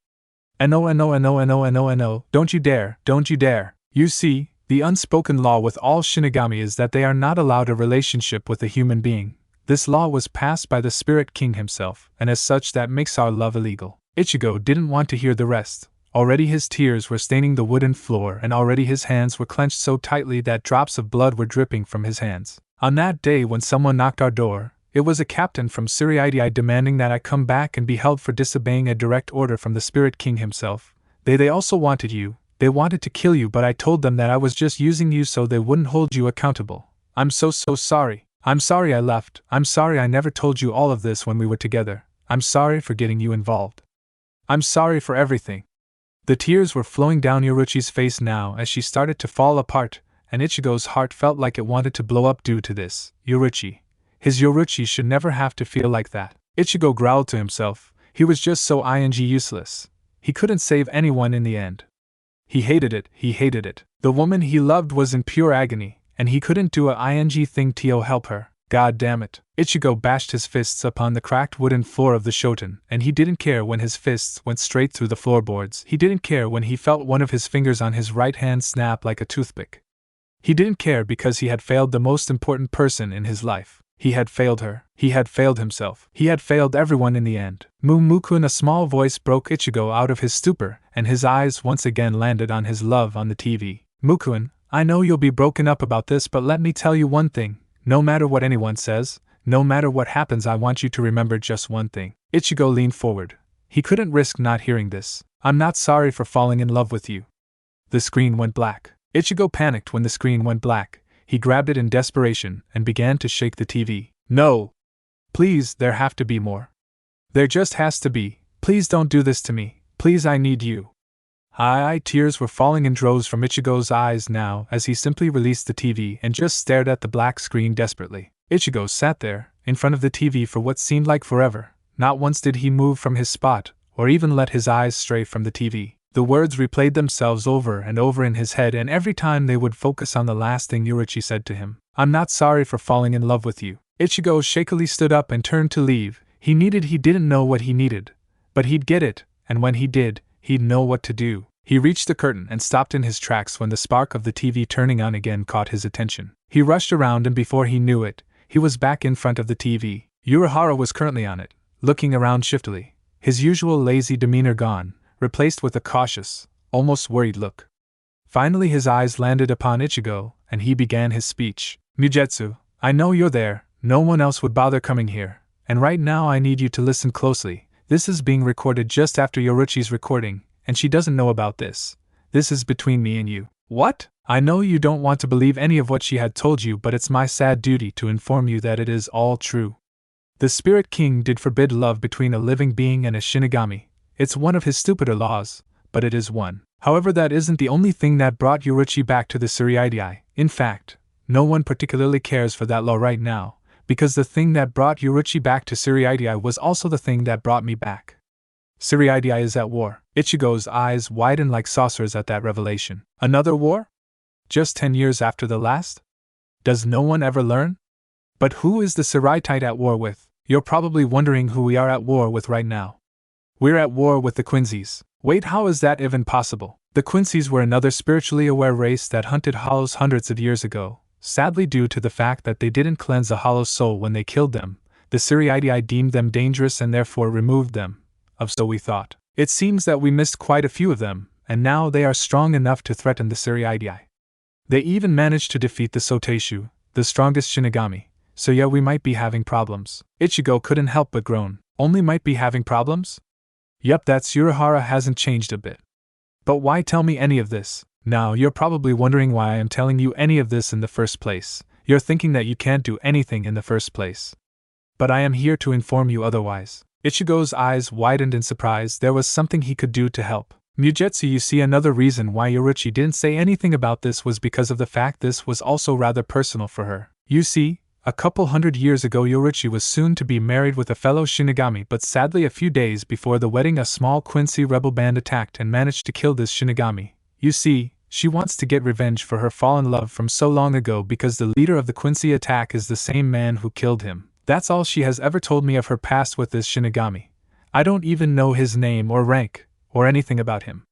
No. Don't you dare, don't you dare. You see, the unspoken law with all shinigami is that they are not allowed a relationship with a human being. This law was passed by the Spirit King himself, and as such that makes our love illegal. Ichigo didn't want to hear the rest. Already his tears were staining the wooden floor, and already his hands were clenched so tightly that drops of blood were dripping from his hands. On that day when someone knocked our door, it was a captain from Suriidii demanding that I come back and be held for disobeying a direct order from the Spirit King himself. They also wanted you. They wanted to kill you, but I told them that I was just using you so they wouldn't hold you accountable. I'm so sorry. I'm sorry I left. I'm sorry I never told you all of this when we were together. I'm sorry for getting you involved. I'm sorry for everything. The tears were flowing down Yoruichi's face now as she started to fall apart, and Ichigo's heart felt like it wanted to blow up due to this. Yoruichi. His Yoruichi should never have to feel like that. Ichigo growled to himself. He was just so useless. He couldn't save anyone in the end. He hated it. The woman he loved was in pure agony, and he couldn't do a thing to help her. God damn it. Ichigo bashed his fists upon the cracked wooden floor of the shoten, and he didn't care when his fists went straight through the floorboards. He didn't care when he felt one of his fingers on his right hand snap like a toothpick. He didn't care because he had failed the most important person in his life. He had failed her. He had failed himself. He had failed everyone in the end. Mukun, a small voice broke Ichigo out of his stupor, and his eyes once again landed on his love on the TV. Mukun, I know you'll be broken up about this, but let me tell you one thing. No matter what anyone says, no matter what happens, I want you to remember just one thing. Ichigo leaned forward. He couldn't risk not hearing this. I'm not sorry for falling in love with you. The screen went black. Ichigo panicked when the screen went black. He grabbed it in desperation and began to shake the TV. No! Please, there have to be more. There just has to be. Please don't do this to me. Please, I need you. Tears were falling in droves from Ichigo's eyes now as he simply released the TV and just stared at the black screen desperately. Ichigo sat there, in front of the TV for what seemed like forever. Not once did he move from his spot, or even let his eyes stray from the TV. The words replayed themselves over and over in his head, and every time they would focus on the last thing Yoruichi said to him. I'm not sorry for falling in love with you. Ichigo shakily stood up and turned to leave. He didn't know what he needed. But he'd get it, and when he did, he'd know what to do. He reached the curtain and stopped in his tracks when the spark of the TV turning on again caught his attention. He rushed around, and before he knew it, he was back in front of the TV. Urahara was currently on it, looking around shiftily, his usual lazy demeanor gone, replaced with a cautious, almost worried look. Finally his eyes landed upon Ichigo, and he began his speech. Mugetsu, I know you're there, no one else would bother coming here, and right now I need you to listen closely. This is being recorded just after Yoruichi's recording, and she doesn't know about this. This is between me and you. What? I know you don't want to believe any of what she had told you, but it's my sad duty to inform you that it is all true. The Spirit King did forbid love between a living being and a shinigami. It's one of his stupider laws, but it is one. However, that isn't the only thing that brought Yoruichi back to the Suriidii. In fact, no one particularly cares for that law right now, because the thing that brought Yoruichi back to Suriidii was also the thing that brought me back. Suriidii is at war. Ichigo's eyes widened like saucers at that revelation. Another war? Just 10 years after the last? Does no one ever learn? But who is the Suriidii at war with? You're probably wondering who we are at war with right now. We're at war with the Quincy's. Wait, how is that even possible? The Quincy's were another spiritually aware race that hunted hollows hundreds of years ago. Sadly, due to the fact that they didn't cleanse a hollow soul when they killed them, the Suriidii deemed them dangerous and therefore removed them. So we thought. It seems that we missed quite a few of them, and now they are strong enough to threaten the Suriidii. They even managed to defeat the Soteishu, the strongest Shinigami, so yeah, we might be having problems. Ichigo couldn't help but groan. Only might be having problems? Yup, that's Urahara hasn't changed a bit. But why tell me any of this? Now, you're probably wondering why I am telling you any of this in the first place. You're thinking that you can't do anything in the first place. But I am here to inform you otherwise. Ichigo's eyes widened in surprise. There was something he could do to help. Mugetsu, you see, another reason why Yoruichi didn't say anything about this was because of the fact this was also rather personal for her. You see, a couple hundred years ago Yoruichi was soon to be married with a fellow Shinigami, but sadly a few days before the wedding a small Quincy rebel band attacked and managed to kill this Shinigami. You see, she wants to get revenge for her fallen love from so long ago because the leader of the Quincy attack is the same man who killed him. That's all she has ever told me of her past with this Shinigami. I don't even know his name or rank, or anything about him.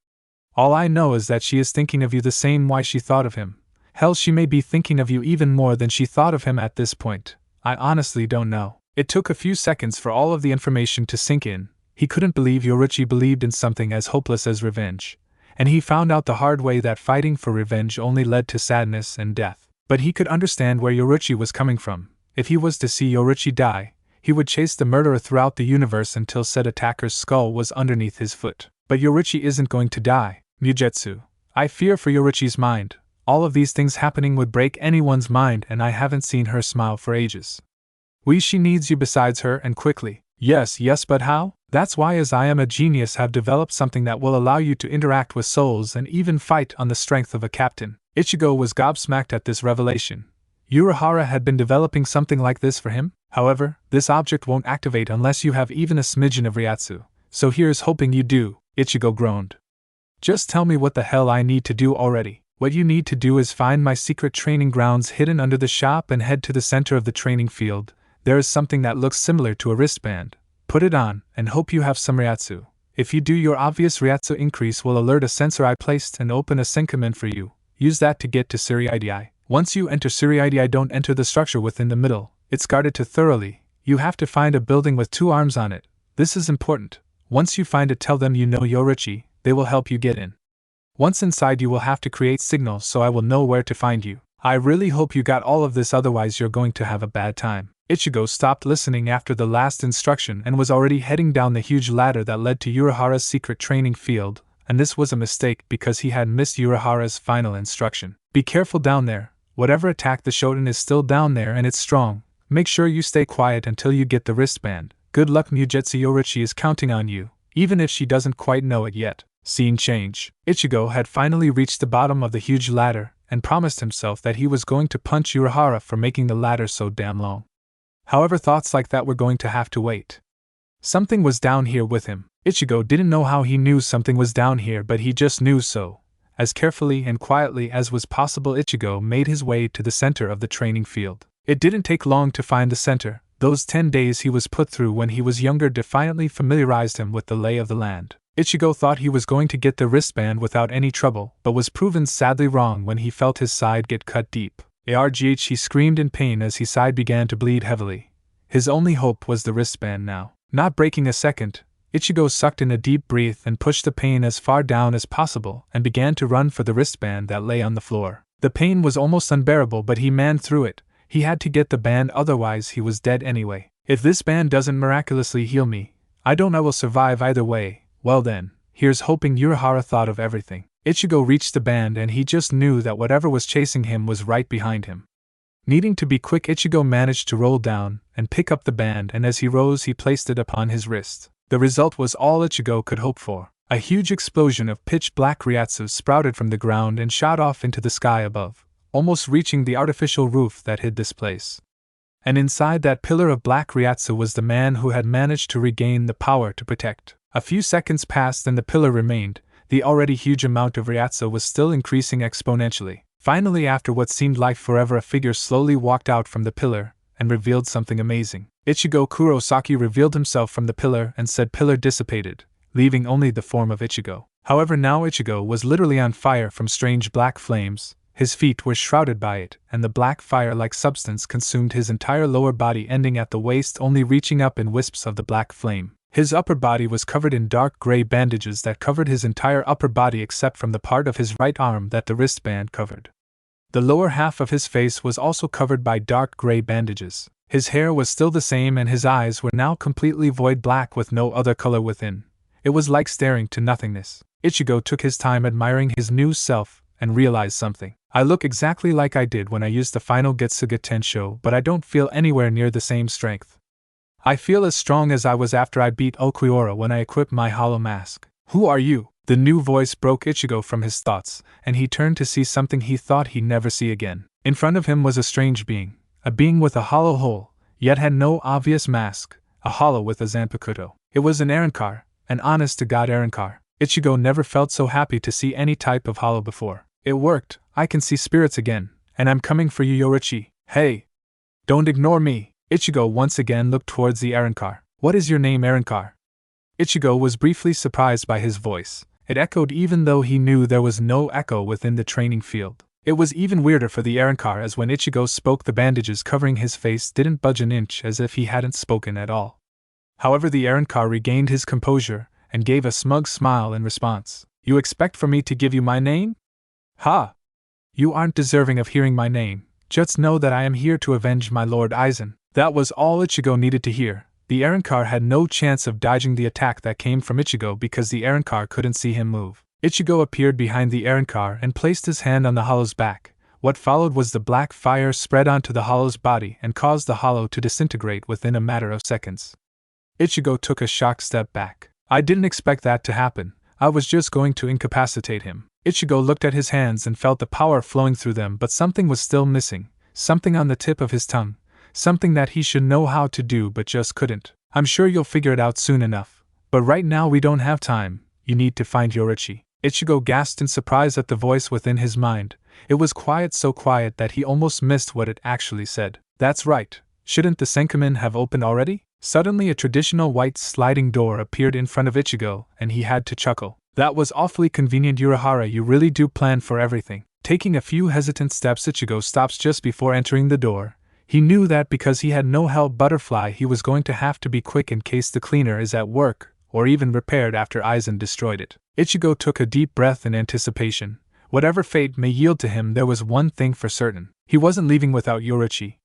All I know is that she is thinking of you the same way she thought of him. Hell, she may be thinking of you even more than she thought of him at this point. I honestly don't know. It took a few seconds for all of the information to sink in. He couldn't believe Yoruichi believed in something as hopeless as revenge. And he found out the hard way that fighting for revenge only led to sadness and death. But he could understand where Yoruichi was coming from. If he was to see Yoruichi die, he would chase the murderer throughout the universe until said attacker's skull was underneath his foot. But Yoruichi isn't going to die. Mugetsu, I fear for Yoruichi's mind. All of these things happening would break anyone's mind, and I haven't seen her smile for ages. She needs you besides her, and quickly. Yes, but how? That's why, as I am a genius, have developed something that will allow you to interact with souls and even fight on the strength of a captain. Ichigo was gobsmacked at this revelation. Urahara had been developing something like this for him? However, this object won't activate unless you have even a smidgen of Ryatsu, so here's hoping you do, Ichigo groaned. Just tell me what the hell I need to do already. What you need to do is find my secret training grounds hidden under the shop and head to the center of the training field. There is something that looks similar to a wristband. Put it on, and hope you have some Ryatsu. If you do, your obvious Ryatsu increase will alert a sensor I placed and open a Senkamen for you. Use that to get to Suriidii. Once you enter Suriidii, don't enter the structure within the middle. It's guarded too thoroughly. You have to find a building with 2 arms on it. This is important. Once you find it, tell them you know Yoruichi. They will help you get in. Once inside, you will have to create signals so I will know where to find you. I really hope you got all of this, otherwise you're going to have a bad time. Ichigo stopped listening after the last instruction and was already heading down the huge ladder that led to Urahara's secret training field, and this was a mistake because he had missed Urahara's final instruction. Be careful down there. Whatever attacked the Shoten is still down there and it's strong. Make sure you stay quiet until you get the wristband. Good luck, Mugetsu. Yoruichi is counting on you, even if she doesn't quite know it yet. Scene change. Ichigo had finally reached the bottom of the huge ladder and promised himself that he was going to punch Urahara for making the ladder so damn long. However, thoughts like that were going to have to wait. Something was down here with him. Ichigo didn't know how he knew something was down here, but he just knew so. As carefully and quietly as was possible, Ichigo made his way to the center of the training field. It didn't take long to find the center. Those 10 days he was put through when he was younger defiantly familiarized him with the lay of the land. Ichigo thought he was going to get the wristband without any trouble, but was proven sadly wrong when he felt his side get cut deep. Argh, he screamed in pain as his side began to bleed heavily. His only hope was the wristband now. Not breaking a second, Ichigo sucked in a deep breath and pushed the pain as far down as possible and began to run for the wristband that lay on the floor. The pain was almost unbearable, but he manned through it. He had to get the band, otherwise he was dead anyway. If this band doesn't miraculously heal me, I will survive either way. Well then, here's hoping. Urahara thought of everything. Ichigo reached the band and he just knew that whatever was chasing him was right behind him. Needing to be quick, Ichigo managed to roll down and pick up the band, and as he rose he placed it upon his wrist. The result was all Ichigo could hope for. A huge explosion of pitch-black Ryatsu sprouted from the ground and shot off into the sky above, almost reaching the artificial roof that hid this place. And inside that pillar of black Ryatsu was the man who had managed to regain the power to protect. A few seconds passed and the pillar remained. The already huge amount of Ryatsu was still increasing exponentially. Finally, after what seemed like forever, a figure slowly walked out from the pillar and revealed something amazing. Ichigo Kurosaki revealed himself from the pillar, and said pillar dissipated, leaving only the form of Ichigo. However, now Ichigo was literally on fire from strange black flames. His feet were shrouded by it, and the black fire-like substance consumed his entire lower body, ending at the waist, only reaching up in wisps of the black flame. His upper body was covered in dark gray bandages that covered his entire upper body except from the part of his right arm that the wristband covered. The lower half of his face was also covered by dark gray bandages. His hair was still the same and his eyes were now completely void black with no other color within. It was like staring to nothingness. Ichigo took his time admiring his new self and realized something. I look exactly like I did when I used the final Getsuga Tensho, but I don't feel anywhere near the same strength. I feel as strong as I was after I beat Okuiora when I equipped my hollow mask. Who are you? The new voice broke Ichigo from his thoughts, and he turned to see something he thought he'd never see again. In front of him was a strange being, a being with a hollow hole, yet had no obvious mask, a hollow with a Zanpakuto. It was an Arankar, an honest-to-God Arankar. Ichigo never felt so happy to see any type of hollow before. It worked. I can see spirits again, and I'm coming for you, Yoruichi. Hey! Don't ignore me! Ichigo once again looked towards the Arankar. What is your name, Arankar? Ichigo was briefly surprised by his voice. It echoed even though he knew there was no echo within the training field. It was even weirder for the Arankar, as when Ichigo spoke, the bandages covering his face didn't budge an inch, as if he hadn't spoken at all. However, the Arankar regained his composure and gave a smug smile in response. You expect for me to give you my name? Ha! You aren't deserving of hearing my name. Just know that I am here to avenge my Lord Aizen. That was all Ichigo needed to hear. The Arankar had no chance of dodging the attack that came from Ichigo because the Arankar couldn't see him move. Ichigo appeared behind the Arankar and placed his hand on the hollow's back. What followed was the black fire spread onto the hollow's body and caused the hollow to disintegrate within a matter of seconds. Ichigo took a shocked step back. I didn't expect that to happen. I was just going to incapacitate him. Ichigo looked at his hands and felt the power flowing through them, but something was still missing. Something on the tip of his tongue. Something that he should know how to do but just couldn't. I'm sure you'll figure it out soon enough. But right now we don't have time. You need to find Yoruichi. Ichigo gasped in surprise at the voice within his mind. It was quiet, so quiet that he almost missed what it actually said. That's right. Shouldn't the Senkamin have opened already? Suddenly a traditional white sliding door appeared in front of Ichigo, and he had to chuckle. That was awfully convenient, Urahara. You really do plan for everything. Taking a few hesitant steps, Ichigo stops just before entering the door. He knew that because he had no help butterfly, he was going to have to be quick in case the cleaner is at work, or even repaired after Aizen destroyed it. Ichigo took a deep breath in anticipation. Whatever fate may yield to him, there was one thing for certain. He wasn't leaving without Yoruichi.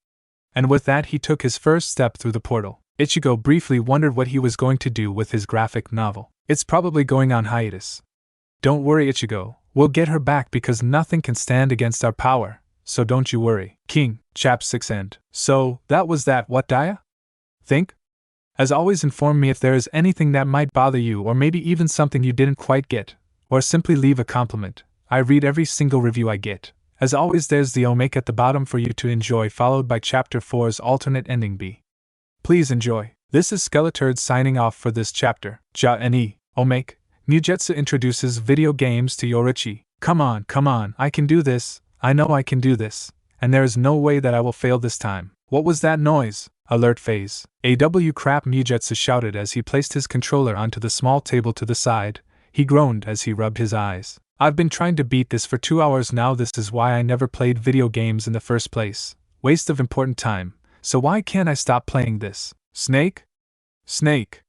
And with that, he took his first step through the portal. Ichigo briefly wondered what he was going to do with his graphic novel. It's probably going on hiatus. Don't worry, Ichigo. We'll get her back because nothing can stand against our power. So don't you worry. King, Chap 6 End. So, that was that. What, Daya? Think? As always, inform me if there is anything that might bother you, or maybe even something you didn't quite get. Or simply leave a compliment. I read every single review I get. As always, there's the Omake at the bottom for you to enjoy, followed by Chapter 4's alternate ending B. Please enjoy. This is Skeleturd signing off for this chapter. Ja-ne, Omake. Mugetsu introduces video games to Yoruichi. Come on, I can do this. I know I can do this, and there is no way that I will fail this time. What was that noise? Alert phase. AW crap, Mugetsu shouted as he placed his controller onto the small table to the side. He groaned as he rubbed his eyes. I've been trying to beat this for 2 hours now. This is why I never played video games in the first place. Waste of important time. So why can't I stop playing this? Snake? Snake?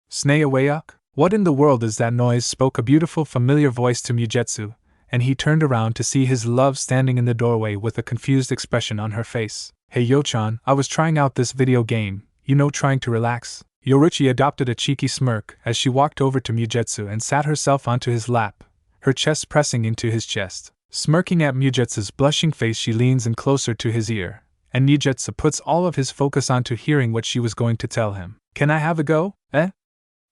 Snaeawayuk? What in the world is that noise? Spoke a beautiful familiar voice to Mugetsu, and he turned around to see his love standing in the doorway with a confused expression on her face. Hey Yo-chan, I was trying out this video game, trying to relax. Yoruichi adopted a cheeky smirk as she walked over to Mugetsu and sat herself onto his lap, her chest pressing into his chest. Smirking at Mugetsu's blushing face, she leans in closer to his ear, and Mugetsu puts all of his focus onto hearing what she was going to tell him. Can I have a go, eh?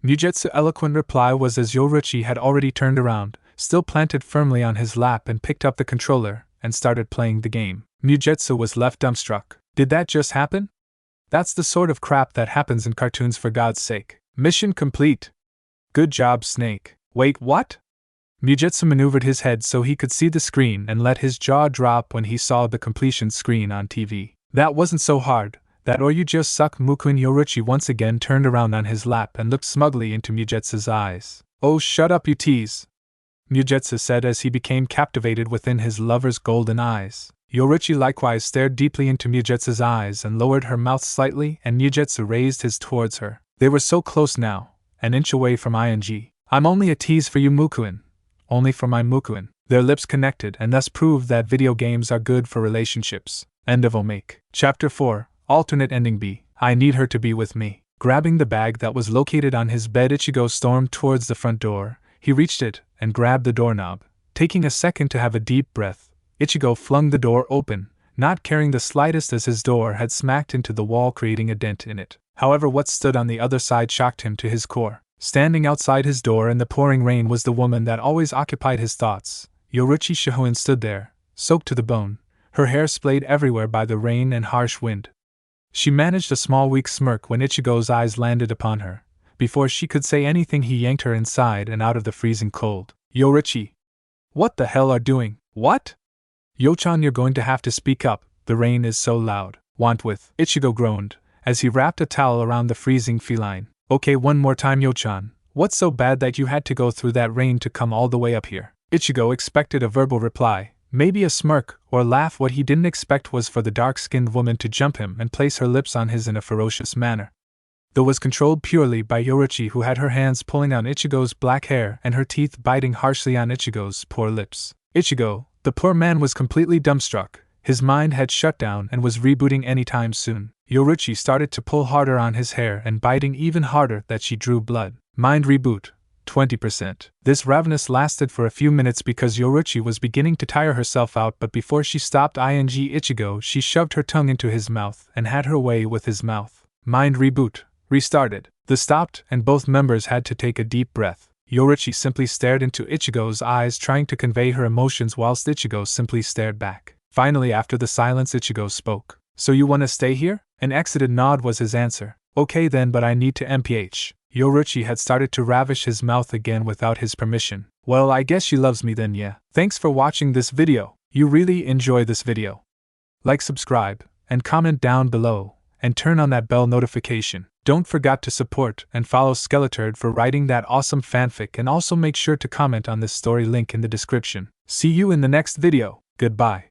Mugetsu's eloquent reply was as Yoruichi had already turned around, still planted firmly on his lap, and picked up the controller and started playing the game. Mugetsu was left dumbstruck. Did that just happen? That's the sort of crap that happens in cartoons, for God's sake. Mission complete. Good job, Snake. Wait, what? Mugetsu maneuvered his head so he could see the screen and let his jaw drop when he saw the completion screen on TV. That wasn't so hard, that or you just suck. Mukuen. Yoruichi once again turned around on his lap and looked smugly into Mugetsu's eyes. Oh, shut up, you tease, Mugetsu said as he became captivated within his lover's golden eyes. Yoruichi likewise stared deeply into Mugetsu's eyes and lowered her mouth slightly, and Mugetsu raised his towards her. They were so close now, an inch away from ing. I'm only a tease for you, Mukuen. Only for my Mukuen. Their lips connected and thus proved that video games are good for relationships. End of Omake. Chapter 4, Alternate Ending B. I need her to be with me. Grabbing the bag that was located on his bed, Ichigo stormed towards the front door. He reached it and grabbed the doorknob. Taking a second to have a deep breath, Ichigo flung the door open, not caring the slightest as his door had smacked into the wall, creating a dent in it. However, what stood on the other side shocked him to his core. Standing outside his door in the pouring rain was the woman that always occupied his thoughts. Yoruichi Shihoin stood there, soaked to the bone, her hair splayed everywhere by the rain and harsh wind. She managed a small weak smirk when Ichigo's eyes landed upon her. Before she could say anything, he yanked her inside and out of the freezing cold. Yoruichi! What the hell are doing? What? Yo-chan, you're going to have to speak up, the rain is so loud. Want with, Ichigo groaned, as he wrapped a towel around the freezing feline. Okay, one more time, Yo-chan. What's so bad that you had to go through that rain to come all the way up here? Ichigo expected a verbal reply, maybe a smirk or laugh. What he didn't expect was for the dark-skinned woman to jump him and place her lips on his in a ferocious manner. Though was controlled purely by Yoruichi, who had her hands pulling on Ichigo's black hair and her teeth biting harshly on Ichigo's poor lips. Ichigo, the poor man, was completely dumbstruck. His mind had shut down and was rebooting anytime soon. Yoruichi started to pull harder on his hair and biting even harder that she drew blood. Mind reboot, 20%. This ravenous lasted for a few minutes because Yoruichi was beginning to tire herself out, but before she stopped Ichigo, she shoved her tongue into his mouth and had her way with his mouth. Mind reboot, restarted. The stopped and both members had to take a deep breath. Yoruichi simply stared into Ichigo's eyes, trying to convey her emotions whilst Ichigo simply stared back. Finally, after the silence, Ichigo spoke. So you want to stay here? An exited nod was his answer. Okay then, but I need to MPH. Yoruichi had started to ravish his mouth again without his permission. Well, I guess she loves me then, yeah. Thanks for watching this video. You really enjoy this video. Like, subscribe, and comment down below, and turn on that bell notification. Don't forget to support and follow Skeleturd for writing that awesome fanfic, and also make sure to comment on this story, link in the description. See you in the next video. Goodbye.